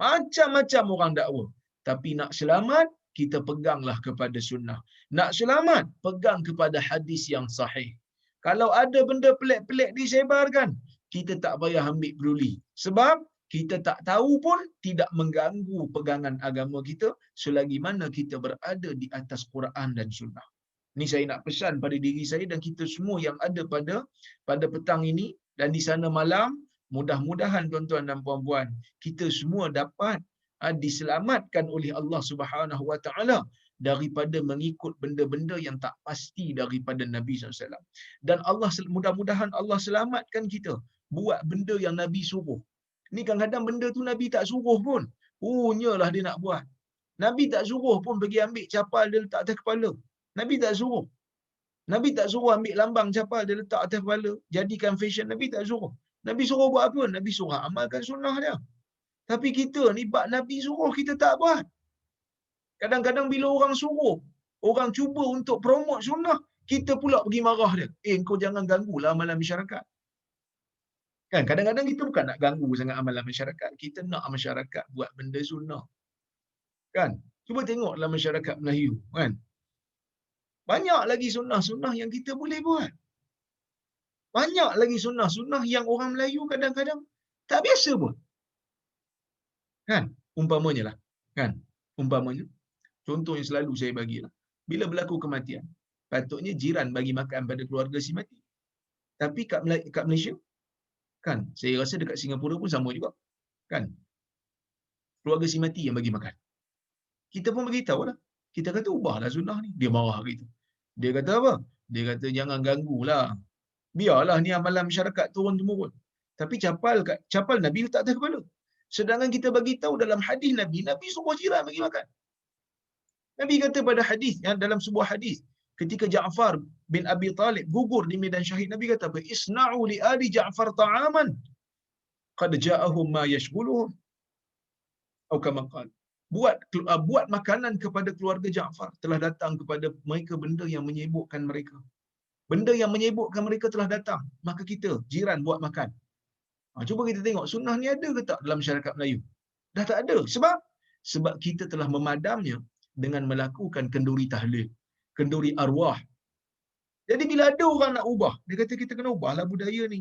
Macam-macam orang dakwa. Tapi nak selamat, kita peganglah kepada sunnah. Nak selamat, pegang kepada hadis yang sahih. Kalau ada benda pelik-pelik disebarkan, kita tak payah ambil peduli. Sebab kita tak tahu pun tidak mengganggu pegangan agama kita selagi mana kita berada di atas Quran dan sunnah. Ini saya nak pesan pada diri saya dan kita semua yang ada pada petang ini dan di sana malam. Mudah-mudahan tuan-tuan dan puan-puan, kita semua dapat diselamatkan oleh Allah Subhanahu Wa Taala daripada mengikut benda-benda yang tak pasti daripada Nabi SAW. Dan Allah, mudah-mudahan Allah selamatkan kita buat benda yang Nabi suruh. Ni kadang-kadang benda tu Nabi tak suruh pun, punyalah dia nak buat. Nabi tak suruh pun pergi ambil capal dia letak atas kepala. Nabi tak suruh. Nabi tak suruh ambil lambang capal dia letak atas kepala, jadikan fashion. Nabi tak suruh. Nabi suruh buat apa? Nabi suruh amalkan sunnah dia. Tapi kita ni bab Nabi suruh kita tak buat. Kadang-kadang bila orang suruh, orang cuba untuk promote sunnah, kita pula pergi marah dia. Kau jangan ganggulah amalan masyarakat. Kan kadang-kadang kita bukan nak ganggu sangat amalan masyarakat, kita nak masyarakat buat benda sunnah. Kan? Cuba tengok dalam masyarakat Melayu, kan? Banyak lagi sunnah-sunnah yang kita boleh buat. Banyak lagi sunnah-sunnah yang orang Melayu kadang-kadang tak biasa pun. Kan? Umpamanya lah. Kan? Umpamanya. Contoh yang selalu saya bagilah. Bila berlaku kematian, patutnya jiran bagi makan pada keluarga si mati. Tapi kat Malaysia, kan? Saya rasa dekat Singapura pun sama juga. Kan? Keluarga si mati yang bagi makan. Kita pun beritahu lah. Kita kata ubahlah sunnah ni. Dia marah gitu. Dia kata apa? Dia kata jangan ganggulah. Biarlah ni amalan masyarakat turun-temurun. Tapi capal Nabi letak atas kepala. Sedangkan kita bagi tahu dalam hadis Nabi suruh jiran bagi makan. Nabi kata pada hadis, yang dalam sebuah hadis, ketika Ja'far bin Abi Talib gugur di medan syahid, Nabi kata apa? Isna'u li ali Ja'far ta'aman qad ja'ahum ma yashghuluhum, atau kama qala. Buat makanan kepada keluarga Ja'far, telah datang kepada mereka benda yang menyibukkan mereka. Benda yang menyibukkan mereka telah datang, maka kita jiran buat makan. Cuba kita tengok sunnah ni ada ke tak dalam masyarakat Melayu? Dah tak ada. Sebab kita telah memadamnya dengan melakukan kenduri tahlil, kenduri arwah. Jadi bila ada orang nak ubah, dia kata kita kena ubahlah budaya ni.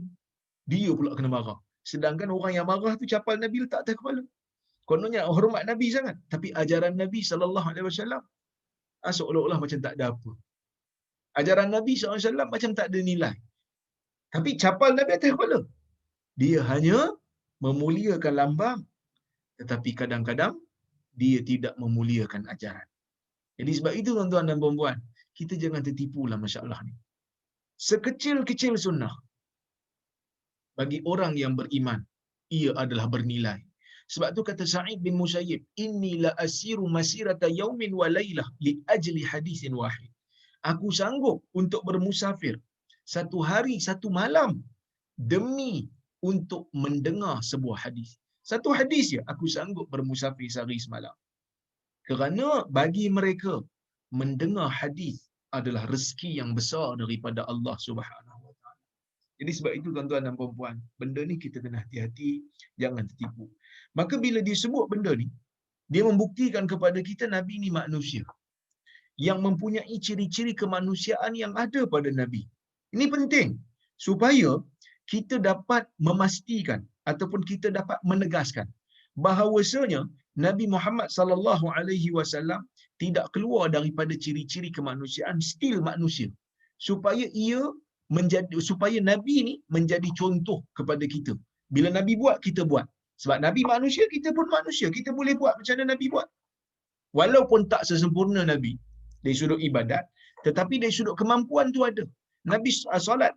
Dia pula kena marah. Sedangkan orang yang marah tu capal Nabi letak atas kepala. Kononnya hormat Nabi sangat, tapi ajaran Nabi SAW seolah-olah macam tak ada apa. Ajaran Nabi SAW macam tak ada nilai. Tapi capal Nabi atas kepala. Dia hanya memuliakan lambang, tetapi kadang-kadang dia tidak memuliakan ajaran. Jadi sebab itu tuan-tuan dan puan-puan, kita jangan tertipulah masalah ni. Sekecil-kecil sunnah, bagi orang yang beriman, ia adalah bernilai. Sebab tu kata Sa'id bin Musayyib, inni la asiru masirata yaumin wa laylah li ajli hadisin wahid. Aku sanggup untuk bermusafir satu hari satu malam demi untuk mendengar sebuah hadis. Satu hadis je aku sanggup bermusafir sehari semalam. Kerana bagi mereka mendengar hadis adalah rezeki yang besar daripada Allah Subhanahu Wa Taala. Jadi sebab itu tuan-tuan dan puan-puan, benda ni kita kena hati-hati, jangan tertipu. Maka bila disebut benda ni, dia membuktikan kepada kita Nabi ni manusia yang mempunyai ciri-ciri kemanusiaan yang ada pada Nabi. Ini penting supaya kita dapat memastikan ataupun kita dapat menegaskan bahawasanya Nabi Muhammad sallallahu alaihi wasallam tidak keluar daripada ciri-ciri kemanusiaan, still manusia. Supaya Nabi ni menjadi contoh kepada kita. Bila Nabi buat, kita buat. Sebab Nabi manusia, kita pun manusia. Kita boleh buat macam mana Nabi buat. Walaupun tak sesempurna Nabi dari sudut ibadat, tetapi dari sudut kemampuan tu ada. Nabi solat,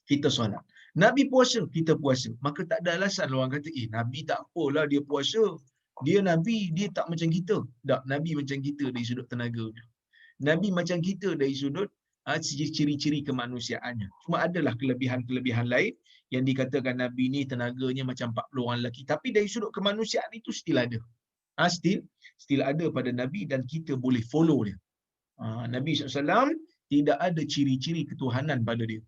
kita solat. Nabi puasa, kita puasa. Maka tak ada alasan orang kata, Nabi tak apalah dia puasa. Dia Nabi, dia tak macam kita. Tak, Nabi macam kita dari sudut tenaganya. Nabi macam kita dari sudut ciri-ciri kemanusiaannya. Cuma adalah kelebihan-kelebihan lain yang dikatakan Nabi ni tenaganya macam 40 orang lelaki. Tapi dari sudut kemanusiaan itu still ada. Still ada pada Nabi dan kita boleh follow dia. Nabi SAW tidak ada ciri-ciri ketuhanan pada dia.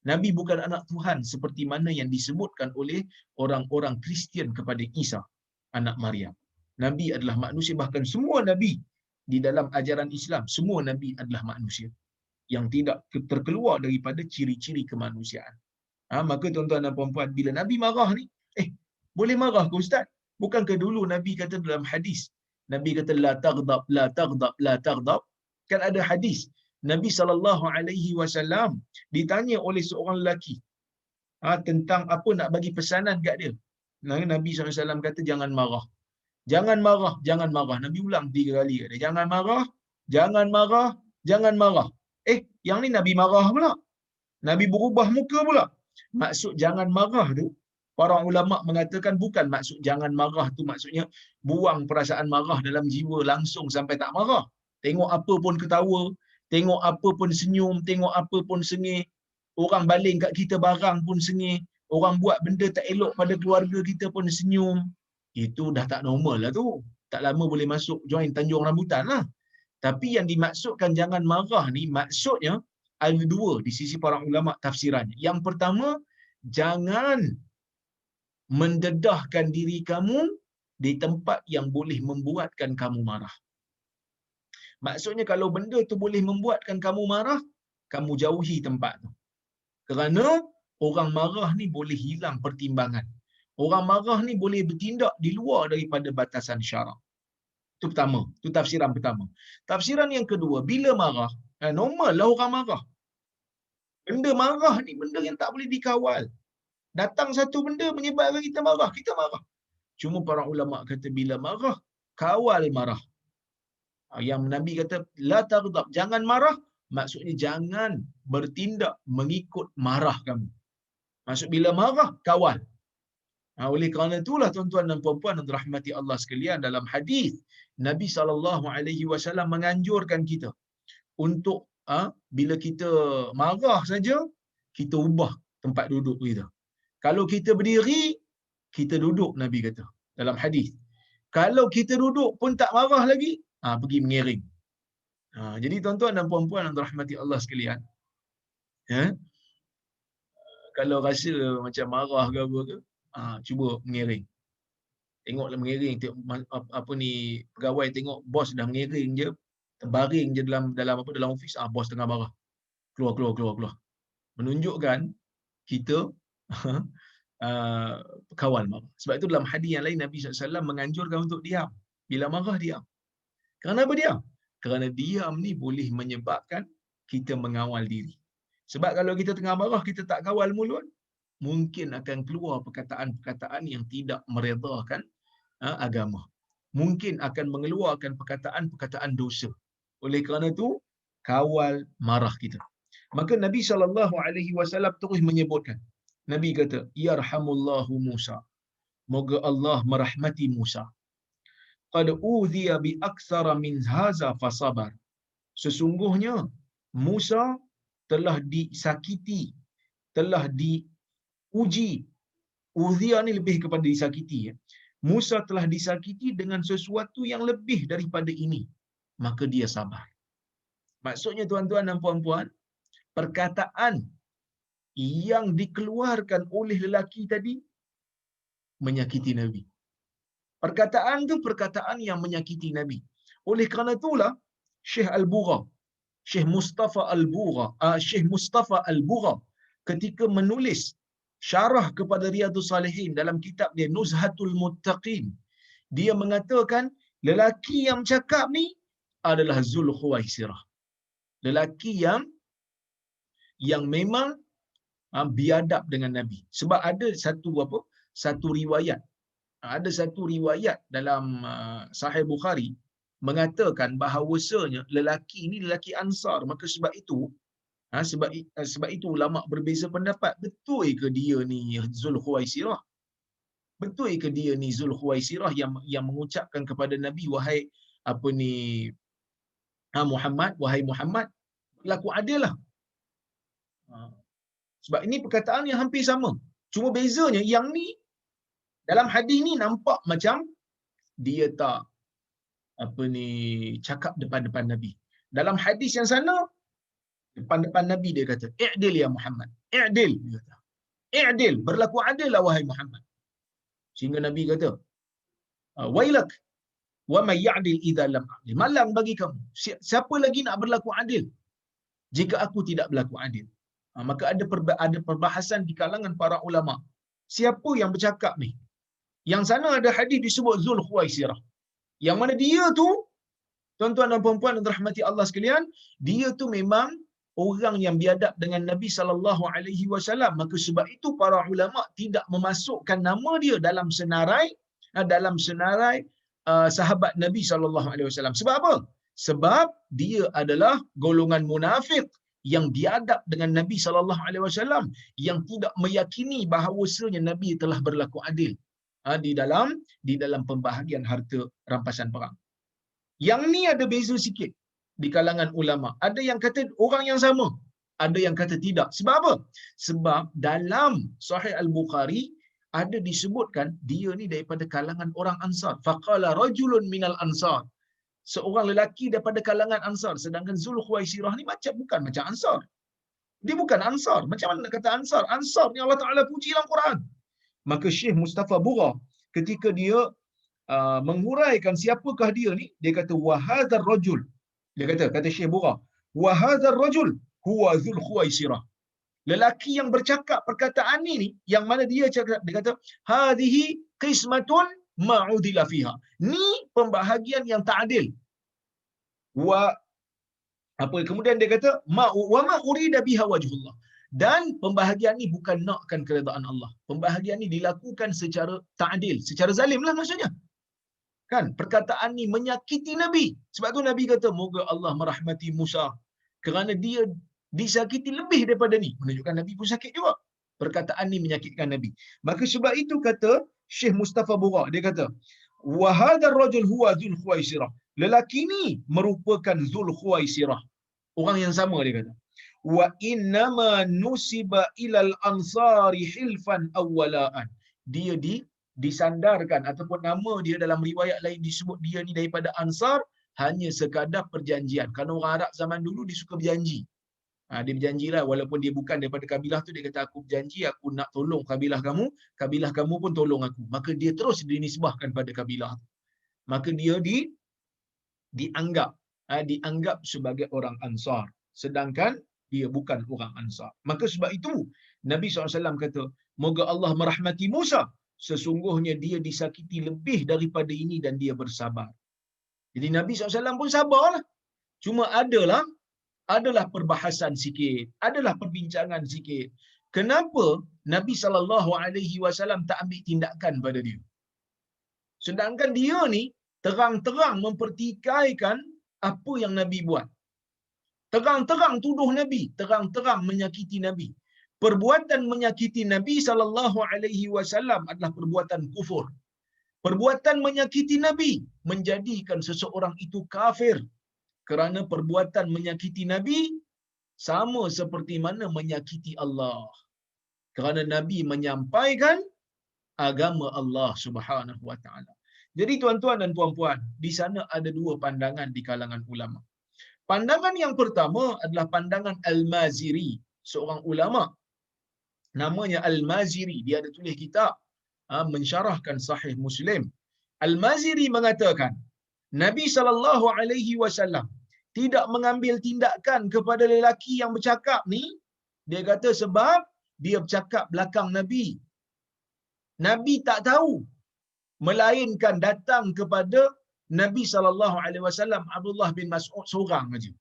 Nabi bukan anak Tuhan seperti mana yang disebutkan oleh orang-orang Kristian kepada Isa, anak Maryam. Nabi adalah manusia, bahkan semua Nabi di dalam ajaran Islam, semua Nabi adalah manusia yang tidak terkeluar daripada ciri-ciri kemanusiaan. Maka tuan-tuan dan puan-puan, bila Nabi marah ni, boleh marah ke Ustaz? Bukankah dulu Nabi kata dalam hadis, Nabi kata la taghdab, la taghdab, la taghdab. Kan ada hadis Nabi SAW ditanya oleh seorang lelaki tentang apa nak bagi pesanan kat dia. Nabi SAW kata jangan marah. Jangan marah, jangan marah. Nabi ulang 3 kali kat dia. Jangan marah, jangan marah, jangan marah. Yang ni Nabi marah pula. Nabi berubah muka pula. Maksud jangan marah tu, para ulama mengatakan bukan maksud jangan marah tu maksudnya buang perasaan marah dalam jiwa langsung sampai tak marah. Tengok apa pun ketawa, tengok apa pun senyum, tengok apa pun sengih. Orang baling kat kita barang pun sengih. Orang buat benda tak elok pada keluarga kita pun senyum. Itu dah tak normal lah tu. Tak lama boleh masuk join Tanjung Rambutan lah. Tapi yang dimaksudkan jangan marah ni maksudnya ada 2 di sisi para ulama tafsirannya. Yang pertama, jangan mendedahkan diri kamu di tempat yang boleh membuatkan kamu marah. Maksudnya kalau benda tu boleh membuatkan kamu marah, kamu jauhi tempat tu. Kerana orang marah ni boleh hilang pertimbangan. Orang marah ni boleh bertindak di luar daripada batasan syarak. Itu pertama. Itu tafsiran pertama. Tafsiran yang kedua, bila marah, normal lah orang marah. Benda marah ni benda yang tak boleh dikawal. Datang satu benda menyebabkan kita marah. Cuma para ulama kata bila marah, kawal marah. Yang Nabi kata la taghdab, jangan marah, maksudnya jangan bertindak mengikut marah kamu. Maksud bila marah, kawal. Oleh kerana itulah tuan-tuan dan puan-puan yang dirahmati Allah sekalian, dalam hadis Nabi SAW menganjurkan kita untuk bila kita marah saja kita ubah tempat duduk kita. Kalau kita berdiri, kita duduk, Nabi kata dalam hadis. Kalau kita duduk pun tak marah lagi, pergi mengiring. Jadi tuan-tuan dan puan-puan yang dirahmati Allah sekalian, kalau rasa macam marah ke apa ke, cuba mengiring. Tengoklah mengiring, pegawai tengok bos dah mengiring je, terbaring je dalam office, bos tengah marah. Keluar. Menunjukkan kita kawal marah. Sebab itu dalam hadis yang lain Nabi SAW menganjurkan untuk diam. Bila marah, diam. Kenapa diam? Kerana diam ni boleh menyebabkan kita mengawal diri. Sebab kalau kita tengah marah, kita tak kawal mulut, mungkin akan keluar perkataan-perkataan yang tidak meredakan agama. Mungkin akan mengeluarkan perkataan-perkataan dosa. Oleh kerana itu, kawal marah kita. Maka Nabi SAW terus menyebutkan. Nabi kata, yarhamullahu Musa. Moga Allah merahmati Musa. Qad udhiya bi aktsara min hadza fasabar. Sesungguhnya Musa telah disakiti, telah diuji. Udhiya ni lebih kepada disakiti. Musa telah disakiti dengan sesuatu yang lebih daripada ini. Maka dia sabar. Maksudnya tuan-tuan dan puan-puan, perkataan yang dikeluarkan oleh lelaki tadi menyakiti Nabi. Perkataan tu perkataan yang menyakiti Nabi. Oleh kerana itulah Syekh Mustafa Al-Bugha ketika menulis syarah kepada Riyadhus Salihin dalam kitab dia Nuzhatul Muttaqin, dia mengatakan lelaki yang cakap ni adalah Zulkhuwaisirah. Lelaki yang memang biadab dengan Nabi. Sebab ada satu riwayat. Ada satu riwayat dalam Sahih Bukhari mengatakan bahawasanya lelaki ini lelaki Ansar. Maka sebab itu ulama berbeza pendapat. Betul ke dia ni Zulkhuwaisirah? Betul ke dia ni Zulkhuwaisirah yang mengucapkan kepada Nabi, wahai Muhammad, berlaku adil lah. Sebab ini perkataan yang hampir sama. Cuma bezanya yang ni dalam hadis ni nampak macam dia tak cakap depan-depan Nabi. Dalam hadis yang sana depan-depan Nabi dia kata, "I'dil ya Muhammad." I'dil dia kata. I'dil, berlaku adil lah wahai Muhammad. Sehingga Nabi kata, "Wailak wa may ya'dil idza lam a'dil." Malang bagi kamu. Siapa lagi nak berlaku adil jika aku tidak berlaku adil? Maka ada perbahasan di kalangan para ulama. Siapa yang bercakap ni? Yang sana ada hadis disebut Zulkhuwaisirah. Yang mana dia tu, tuan-tuan dan puan-puan yang dirahmati Allah sekalian, dia tu memang orang yang biadab dengan Nabi SAW. Maka sebab itu para ulama tidak memasukkan nama dia dalam senarai sahabat Nabi SAW. Sebab apa? Sebab dia adalah golongan munafik yang biadab dengan Nabi SAW, yang tidak meyakini bahawasanya Nabi telah berlaku adil di dalam pembahagian harta rampasan perang. Yang ni ada beza sikit di kalangan ulama. Ada yang kata orang yang sama, ada yang kata tidak. Sebab apa? Sebab dalam Sahih Al-Bukhari ada disebutkan dia ni daripada kalangan orang Ansar. Faqala rajulun minal Ansar. Seorang lelaki daripada kalangan Ansar. Sedangkan Zulkhuwaisirah ni bukan macam Ansar. Dia bukan Ansar. Macam mana nak kata Ansar? Ansar ni Allah Ta'ala puji dalam Quran. Maka Syekh Mustafa Bugha ketika dia menghuraikan siapakah dia ni, dia kata wahadzar rajul. Dia kata Syekh Bugha, wahadzar rajul huwa Zulkhuwaisirah. Lelaki yang bercakap perkataan ni yang mana dia cakap, dia kata hadhihi qismatun ma'udila fiha. Ni pembahagian yang tak adil. Kemudian dia kata wa ma urida biha wajhullah. Dan pembahagian ni bukan nakkan keredaan Allah. Pembahagian ni dilakukan secara tak adil, secara zalim lah maksudnya. Kan? Perkataan ni menyakiti Nabi. Sebab tu Nabi kata, moga Allah merahmati Musa kerana dia disakiti lebih daripada ni. Menunjukkan Nabi pun sakit juga. Perkataan ni menyakitkan Nabi. Maka sebab itu kata Syekh Mustafa Bura, dia kata, wa hadzal rajul huwa Dzul Khuwaisirah. Lelaki ni merupakan Dzul Khuwaisirah. Orang yang sama, dia kata. Wa innama nusiba ilal ansari hilfan awwalaan. Dia disandarkan ataupun nama dia dalam riwayat lain disebut dia ni daripada Ansar hanya sekadar perjanjian. Kerana orang Arab zaman dulu dia suka berjanji. Dia berjanjilah walaupun dia bukan daripada kabilah tu, dia kata aku berjanji aku nak tolong kabilah kamu pun tolong aku. Maka dia terus dinisbahkan pada kabilah tu. Maka dia dianggap sebagai orang Ansar, sedangkan dia bukan orang Ansar. Maka sebab itu Nabi SAW kata, moga Allah merahmati Musa, sesungguhnya dia disakiti lebih daripada ini dan dia bersabar. Jadi Nabi SAW pun sabarlah. Cuma adalah perbahasan sikit, adalah perbincangan sikit. Kenapa Nabi SAW tak ambil tindakan pada dia? Sedangkan dia ni terang-terang mempertikaikan apa yang Nabi buat. Terang-terang tuduh Nabi, terang-terang menyakiti Nabi. Perbuatan menyakiti Nabi SAW adalah perbuatan kufur. Perbuatan menyakiti Nabi menjadikan seseorang itu kafir. Kerana perbuatan menyakiti Nabi sama seperti mana menyakiti Allah. Kerana Nabi menyampaikan agama Allah Subhanahu wa taala. Jadi tuan-tuan dan puan-puan, di sana ada dua pandangan di kalangan ulama. Pandangan yang pertama adalah pandangan Al-Maziri, seorang ulama. Namanya Al-Maziri, dia ada tulis kitab mensyarahkan Sahih Muslim. Al-Maziri mengatakan, Nabi SAW tidak mengambil tindakan kepada lelaki yang bercakap ni. Dia kata sebab dia bercakap belakang Nabi. Nabi tak tahu, melainkan datang kepada Nabi SAW Abdullah bin Mas'ud seorang saja.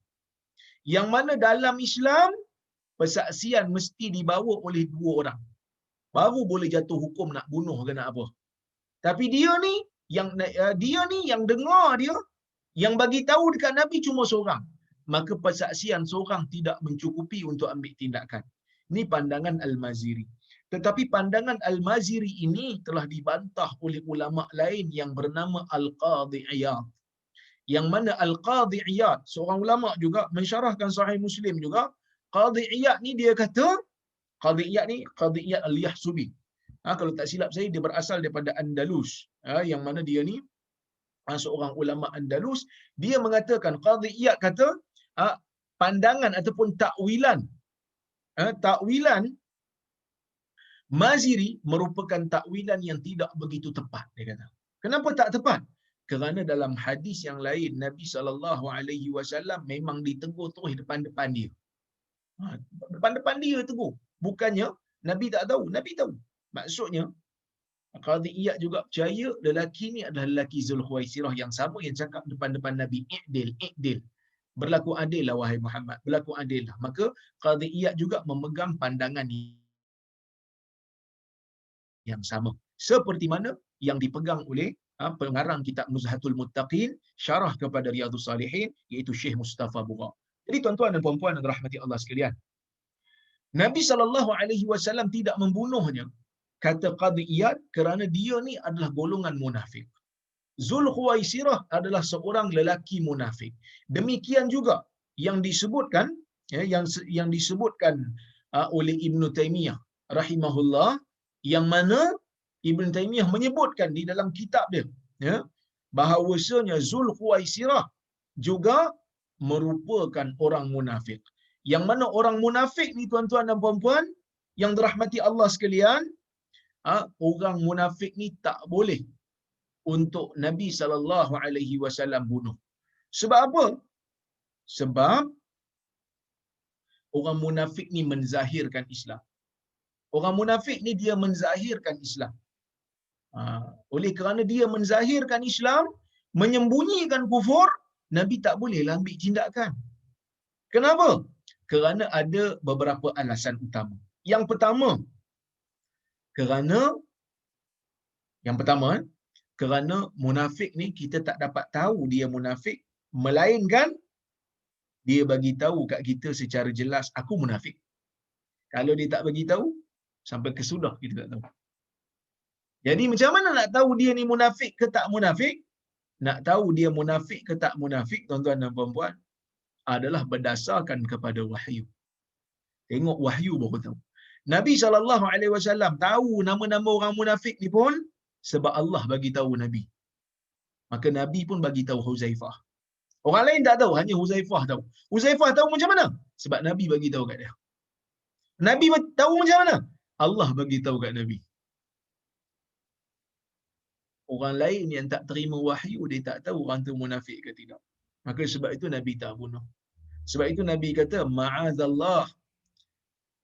Yang mana dalam Islam persaksian mesti dibawa oleh dua orang. Baru boleh jatuh hukum nak bunuh ke nak apa. Tapi dia ni yang dengar dia, yang bagi tahu dekat Nabi cuma seorang. Maka persaksian seorang tidak mencukupi untuk ambil tindakan. Ini pandangan Al-Maziri. Tetapi pandangan Al-Maziri ini telah dibantah oleh ulama lain yang bernama Al-Qadhi Iyad. Yang mana Al-Qadhi Iyad, seorang ulama juga mensyarahkan Sahih Muslim juga. Qadhi Iyad ni dia kata, Qadhi Iyad Al-Yahsubi. Kalau tak silap saya, dia berasal daripada Andalus. Yang mana dia ni seorang ulama Andalus. Dia mengatakan, Qadhi Iyad kata, pandangan ataupun takwilan Maziri merupakan takwilan yang tidak begitu tepat, dia kata. Kenapa tak tepat? Kerana dalam hadis yang lain Nabi SAW memang ditegur terus depan-depan dia. Depan-depan dia tegur. Bukannya Nabi tak tahu, Nabi tahu. Maksudnya Qadhi Iyad juga percaya lelaki ni adalah lelaki Dzul Khuwaisirah yang sama yang cakap depan-depan Nabi, i'dil. Berlaku adil lah wahai Muhammad, berlaku adil lah. Maka Qadhi Iyad juga memegang pandangan yang sama. Seperti mana yang dipegang oleh pengarang kitab Nuzhatul Muttaqin, syarah kepada Riyadhus Salihin, iaitu Syekh Mustafa Bura. Jadi tuan-tuan dan puan-puan yang dirahmati Allah sekalian, Nabi SAW tidak membunuhnya, kata Qadhi Iyad, kerana dia ni adalah golongan munafik. Dzul Khuwaisirah adalah seorang lelaki munafik. Demikian juga yang disebutkan yang disebutkan oleh Ibn Taymiyah rahimahullah, yang mana Ibn Taymiyah menyebutkan di dalam kitab dia, bahawasanya Dzul Khuwaisirah juga merupakan orang munafik. Yang mana orang munafik ni tuan-tuan dan puan-puan yang dirahmati Allah sekalian, orang munafik ni tak boleh untuk Nabi SAW bunuh. Sebab apa? Sebab orang munafik ni menzahirkan Islam. Orang munafik ni dia menzahirkan Islam. Oleh kerana dia menzahirkan Islam, menyembunyikan kufur, Nabi tak bolehlah ambil tindakan. Kenapa? Kerana ada beberapa alasan utama. Yang pertama, kerana munafik ni kita tak dapat tahu dia munafik, melainkan dia bagi tahu kat kita secara jelas, aku munafik. Kalau dia tak bagi tahu, Sampai kesudah kita tak tahu. Jadi macam mana nak tahu dia ni munafik ke tak munafik? Nak tahu dia munafik ke tak munafik, tuan-tuan dan puan-puan, adalah berdasarkan kepada wahyu. Tengok wahyu baru tahu. Nabi SAW tahu nama-nama orang munafik ni pun sebab Allah bagi tahu Nabi. Maka Nabi pun bagi tahu Huzaifah. Orang lain tak tahu, hanya Huzaifah tahu. Huzaifah tahu macam mana? Sebab Nabi bagi tahu kat dia. Nabi tahu macam mana? Allah bagi tahu kat Nabi. Orang lain yang tak terima wahyu, dia tak tahu orang tu munafik ke tidak. Maka sebab itu Nabi tak bunuh. Sebab itu Nabi kata, ma'azallah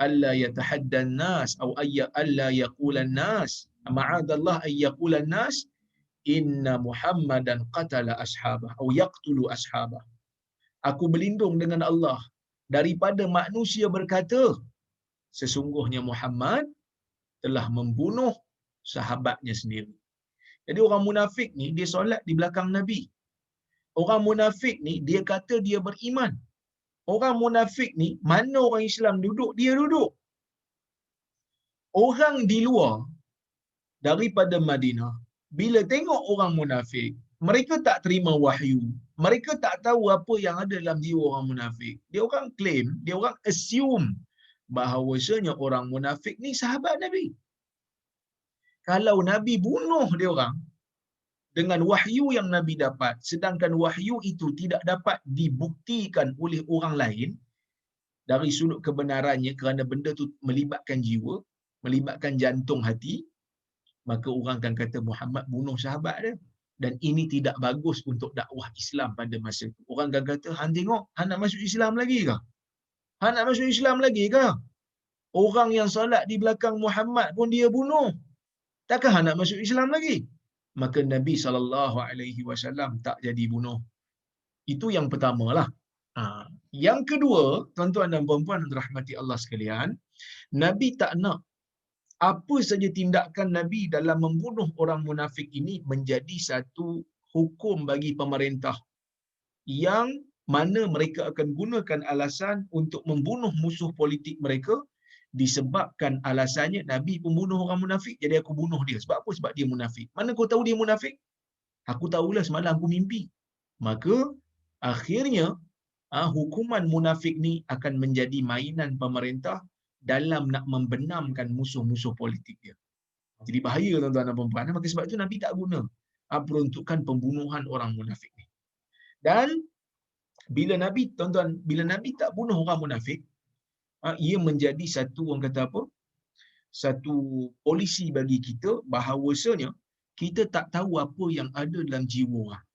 alla yatahaddan nas atau alla yaqulan nas. Ma'azallah ay yaqulan nas inna Muhammadan qatala ashabah atau yaqtulu ashabah. Aku berlindung dengan Allah daripada manusia berkata, sesungguhnya Muhammad telah membunuh sahabatnya sendiri. Jadi orang munafik ni dia solat di belakang Nabi. Orang munafik ni dia kata dia beriman. Orang munafik ni mana orang Islam duduk, dia duduk. Orang di luar daripada Madinah bila tengok orang munafik, mereka tak terima wahyu. Mereka tak tahu apa yang ada dalam jiwa orang munafik. Dia orang claim, dia orang assume bahawasanya orang munafik ni sahabat Nabi. Kalau Nabi bunuh dia orang dengan wahyu yang Nabi dapat, sedangkan wahyu itu tidak dapat dibuktikan oleh orang lain dari sudut kebenarannya kerana benda itu melibatkan jiwa, melibatkan jantung hati, maka orang akan kata Muhammad bunuh sahabat dia. Dan ini tidak bagus untuk dakwah Islam pada masa itu. Orang akan kata, hang tengok, hang nak masuk Islam lagi ke? Hang nak masuk Islam lagi ke? Orang yang solat di belakang Muhammad pun dia bunuh. Takkan hang nak masuk Islam lagi? Maka Nabi SAW tak jadi bunuh. Itu yang pertamalah. Yang kedua, tuan-tuan dan puan-puan yang dirahmati Allah sekalian, Nabi tak nak apa saja tindakan Nabi dalam membunuh orang munafik ini menjadi satu hukum bagi pemerintah yang mana mereka akan gunakan alasan untuk membunuh musuh politik mereka disebabkan alasannya Nabi pembunuh orang munafik, jadi aku bunuh dia. Sebab apa? Sebab dia munafik. Mana kau tahu dia munafik? Aku tahulah semalam aku mimpi. Maka akhirnya hukuman munafik ni akan menjadi mainan pemerintah dalam nak membenamkan musuh-musuh politik dia. Jadi bahaya tuan-tuan dan puan-puan. Maka sebab itu Nabi tak guna peruntukan pembunuhan orang munafik ni. Dan bila Nabi, tuan-tuan, bila Nabi tak bunuh orang munafik, ia menjadi satu, orang kata apa, satu polisi bagi kita bahawasanya kita tak tahu apa yang ada dalam jiwa orang.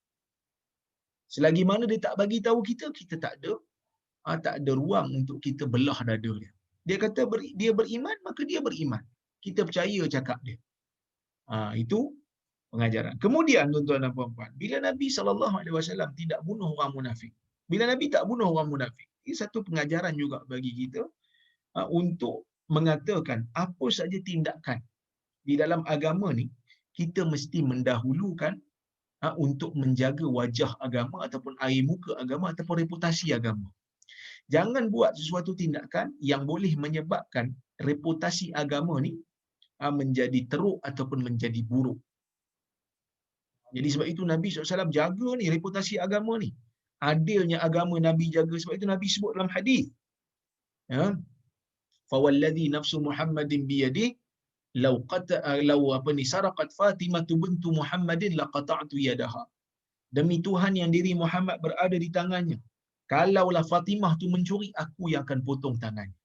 Selagi mana dia tak bagi tahu kita, kita tak ada ruang untuk kita belah dada dia. Dia kata dia beriman, maka dia beriman. Kita percaya cakap dia. Itu pengajaran. Kemudian tuan-tuan dan puan-puan, bila Nabi SAW tidak bunuh orang munafik, bila Nabi tak bunuh orang munafik, ini satu pengajaran juga bagi kita untuk mengatakan apa saja tindakan di dalam agama ni, kita mesti mendahulukan untuk menjaga wajah agama ataupun air muka agama ataupun reputasi agama. Jangan buat sesuatu tindakan yang boleh menyebabkan reputasi agama ni menjadi teruk ataupun menjadi buruk. Jadi sebab itu Nabi SAW jaga ni reputasi agama ni. Adilnya agama Nabi jaga. Sebab itu Nabi sebut dalam hadis. Fawalladhi nafsu Muhammadin biyadi law saraqat Fatimah bintu Muhammadin laqata'tu yadaha. Demi Tuhan yang diri Muhammad berada di tangannya, kalaulah Fatimah tu mencuri, aku yang akan potong tangannya.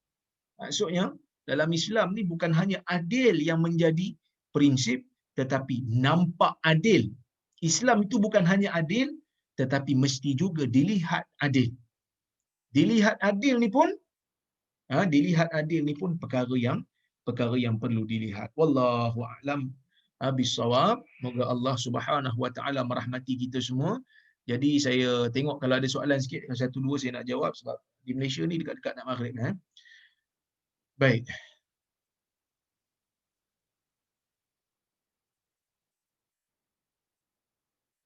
Maksudnya dalam Islam ni bukan hanya adil yang menjadi prinsip, tetapi nampak adil. Islam itu bukan hanya adil, tetapi mesti juga dilihat adil. Dilihat adil ni pun perkara yang perlu dilihat. Wallahu a'lam bissawab. Moga Allah Subhanahu wa taala merahmati kita semua. Jadi saya tengok kalau ada soalan sikit, satu dua saya nak jawab sebab di Malaysia ni dekat-dekat nak maghrib kan. Baik.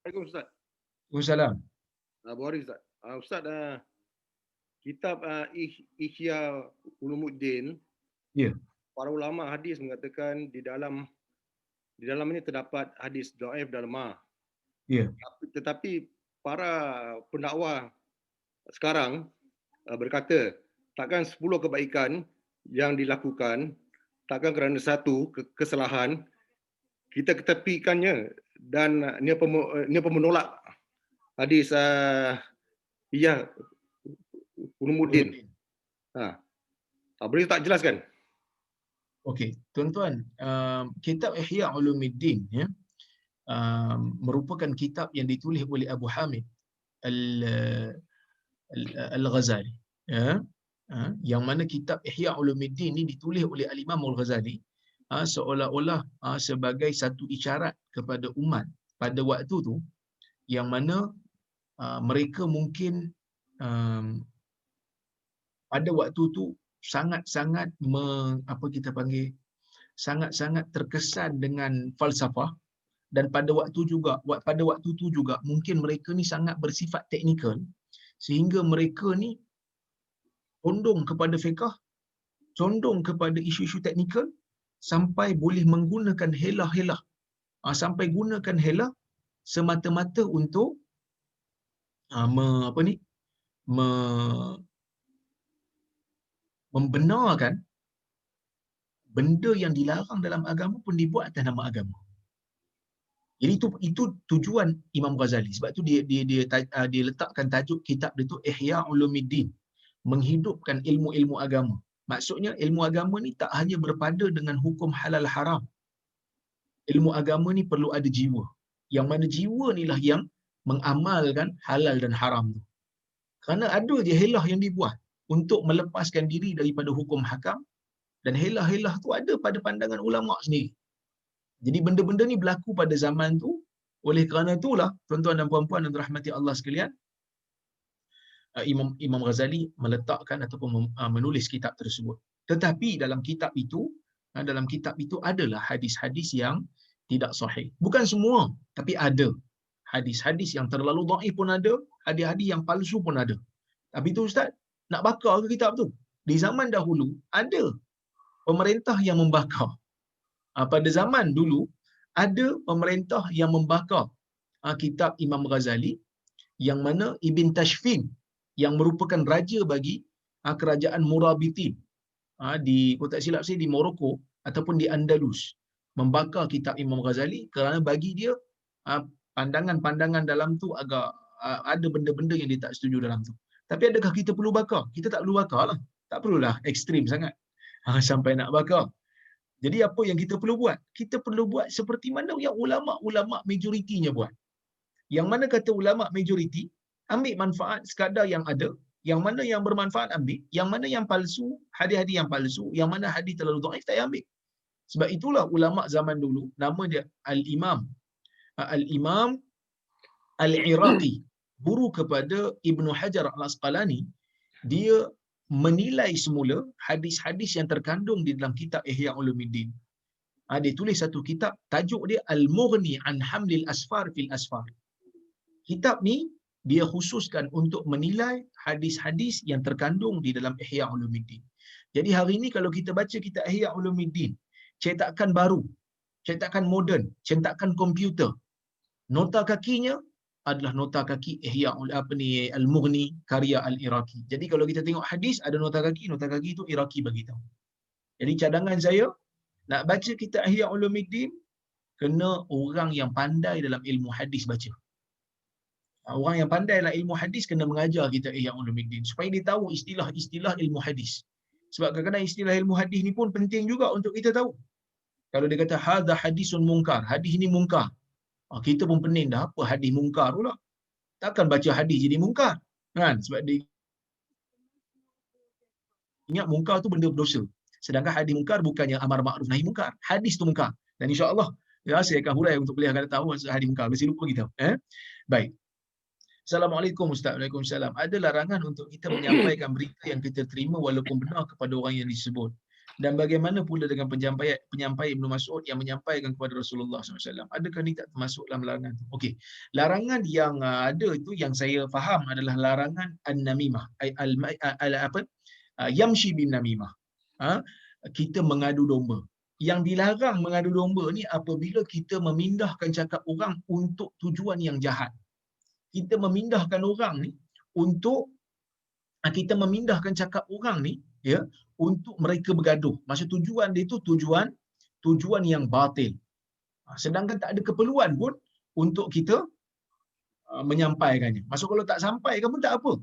Assalamualaikum Ustaz.
Waalaikumsalam.
Abu Haris Ustaz. Ustaz, kitab Ihya Ulumuddin.
Ya.
para ulama hadis mengatakan di dalam ini terdapat hadis dhaif dan lemah.
Ya.
Tetapi para pendakwah sekarang berkata, takkan 10 kebaikan yang dilakukan, takkan kerana satu kesalahan kita ketepikannya dan niat menolak hadis iya Ulumuddin. Boleh tak jelaskan?
Okey, tuan-tuan, kitab Ihya Ulumuddin ya, merupakan kitab yang ditulis oleh Abu Hamid Al-Ghazali ya. Yang mana kitab Ihya Ulumuddin ni ditulis oleh Al-Imam Al-Ghazali seolah-olah sebagai satu isyarat kepada umat pada waktu tu, yang mana mereka mungkin pada waktu tu sangat-sangat sangat-sangat terkesan dengan falsafah, dan pada waktu tu juga mungkin mereka ni sangat bersifat teknikal, sehingga mereka ni condong kepada fiqh, condong kepada isu-isu teknikal, sampai boleh menggunakan helah-helah, sampai gunakan helah semata-mata untuk membenarkan benda yang dilarang dalam agama pun dibuat atas nama agama. Jadi itu tujuan Imam Ghazali. Sebab tu dia letakkan tajuk kitab dia tu Ihya Ulumuddin, menghidupkan ilmu-ilmu agama. Maksudnya ilmu agama ni tak hanya berpada dengan hukum halal haram. Ilmu agama ni perlu ada jiwa. Yang mana jiwa ni lah yang mengamalkan halal dan haram tu. Kerana ada je helah yang dibuat untuk melepaskan diri daripada hukum hakam, dan helah-helah tu ada pada pandangan ulama sendiri. Jadi benda-benda ni berlaku pada zaman tu. Oleh kerana itulah, tuan-tuan dan puan-puan yang dirahmati Allah sekalian, Imam Ghazali meletakkan ataupun menulis kitab tersebut. Tetapi dalam kitab itu adalah hadis-hadis yang tidak sahih. Bukan semua, tapi ada. Hadis-hadis yang terlalu dhaif pun ada, hadis-hadis yang palsu pun ada. Tapi tu ustaz, nak bakar ke kitab tu? Di zaman dahulu ada pemerintah yang membakar. Pada zaman dulu ada pemerintah yang membakar kitab Imam Ghazali, yang mana Ibn Tashfin yang merupakan raja bagi kerajaan Murabitin di, kalau tak silap saya, di Morocco ataupun di Andalus, membakar kitab Imam Ghazali kerana bagi dia pandangan-pandangan dalam tu agak ada benda-benda yang dia tak setuju dalam tu. Tapi adakah kita perlu bakar? Kita tak perlu bakar lah. Tak perlulah ekstrim sangat sampai nak bakar. Jadi apa yang kita perlu buat? Kita perlu buat seperti mana yang ulama-ulama majoritinya buat. Yang mana kata ulama majoriti, ambil manfaat sekadar yang ada, yang mana yang bermanfaat ambil, yang mana yang palsu, hadis-hadis yang palsu, yang mana hadis terlalu dhaif tak ambil. Sebab itulah ulama zaman dulu, nama dia Al-Imam Al-Iraqi, guru kepada Ibnu Hajar Al-Asqalani, dia menilai semula hadis-hadis yang terkandung di dalam kitab Ihya Ulumuddin. Dia tulis satu kitab, tajuk dia Al-Mughni an Hamlil Asfar fil Asfar. Kitab ni dia khususkan untuk menilai hadis-hadis yang terkandung di dalam Ihya Ulumuddin. Jadi hari ini kalau kita baca kitab Ihya Ulumuddin, cetakan baru, cetakan moden, cetakan komputer, nota kakinya adalah nota kaki Ihya Al-Mughni karya Al-Iraqi. Jadi kalau kita tengok hadis ada nota kaki itu Iraqi bagi tahu. Jadi cadangan saya nak baca kitab Ihya Ulumuddin, kena orang yang pandai dalam ilmu hadis baca. Orang yang pandai dalam ilmu hadis kena mengajar kita Ihya Ulumuddin supaya dia tahu istilah-istilah ilmu hadis. Sebab kadang-kadang istilah ilmu hadis ni pun penting juga untuk kita tahu. Kalau dia kata hadza hadisun munkar, hadis ni munkar, kita pun pening dah, apa hadis munkar pula? Takkan baca hadis jadi munkar, kan? Sebab dia ingat munkar tu benda berdosa. Sedangkan hadis munkar bukannya amar ma'ruf nahi munkar. Hadis tu munkar. Dan insya-Allah saya akan hurai untuk kuliah akan tahu maksud hadis munkar. Mesti lupa kita. Baik. Assalamualaikum Ustaz. Waalaikumsalam. Ada larangan untuk kita menyampaikan berita yang kita terima walaupun benar kepada orang yang disebut. Dan bagaimana pula dengan penyampai Ibnu Mas'ud yang menyampaikan kepada Rasulullah SAW? Adakah ini tak termasuk dalam larangan? Okey. Larangan yang ada itu yang saya faham adalah larangan an-namimah. Yamshi bin namimah. kita mengadu domba. Yang dilarang mengadu domba ni apabila kita memindahkan cakap orang untuk tujuan yang jahat. Kita memindahkan orang ni untuk kita memindahkan cakap orang ni ya untuk mereka bergaduh. Maksud tujuan dia itu tujuan yang batil. Sedangkan tak ada keperluan pun untuk kita menyampaikannya. Maksud kalau tak sampaikan pun tak apa.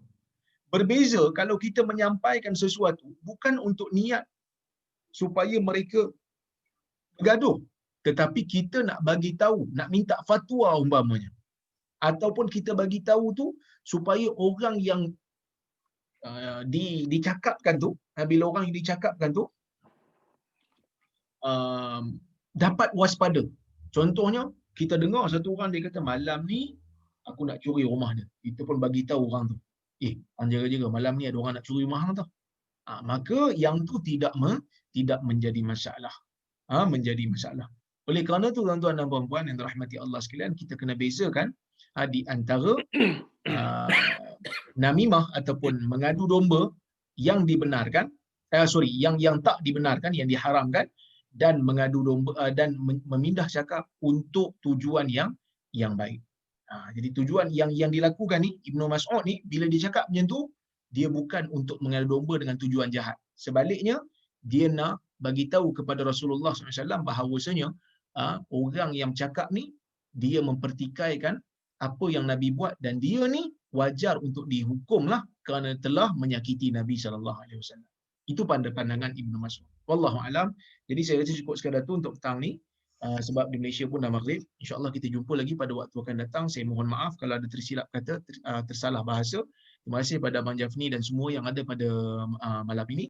Berbeza kalau kita menyampaikan sesuatu bukan untuk niat supaya mereka bergaduh, tetapi kita nak bagi tahu, nak minta fatwa umpamanya. Ataupun kita bagi tahu tu supaya orang yang dicakapkan tu, bila orang yang dicakapkan tu dapat waspada. Contohnya, kita dengar satu orang dia kata malam ni aku nak curi rumah dia. Kita pun bagi tahu orang tu. Jaga-jaga malam ni ada orang nak curi rumah hang tau. Maka yang tu tidak menjadi masalah. Menjadi masalah. Oleh kerana tu tuan-tuan dan puan-puan yang dirahmati Allah sekalian, kita kena bezakan di antara namimah ataupun mengadu domba yang dibenarkan, yang tak dibenarkan, yang diharamkan, dan mengadu domba dan memindah cakap untuk tujuan yang baik. Jadi tujuan yang dilakukan ni Ibnu Mas'ud ni bila dia cakap macam tu, dia bukan untuk mengadu domba dengan tujuan jahat. Sebaliknya, dia nak bagi tahu kepada Rasulullah SAW bahawasanya orang yang cakap ni dia mempertikaikan apa yang Nabi buat dan dia ni wajar untuk dihukumlah kerana telah menyakiti Nabi SAW. Itu pandangan Ibnu Mas'ud. Wallahu alam. Jadi saya rasa cukup sekadar tu untuk petang ni. Sebab di Malaysia pun dah maghrib. InsyaAllah kita jumpa lagi pada waktu akan datang. Saya mohon maaf kalau ada tersilap kata, tersalah bahasa. Terima kasih kepada Abang Jafni dan semua yang ada pada malam ini.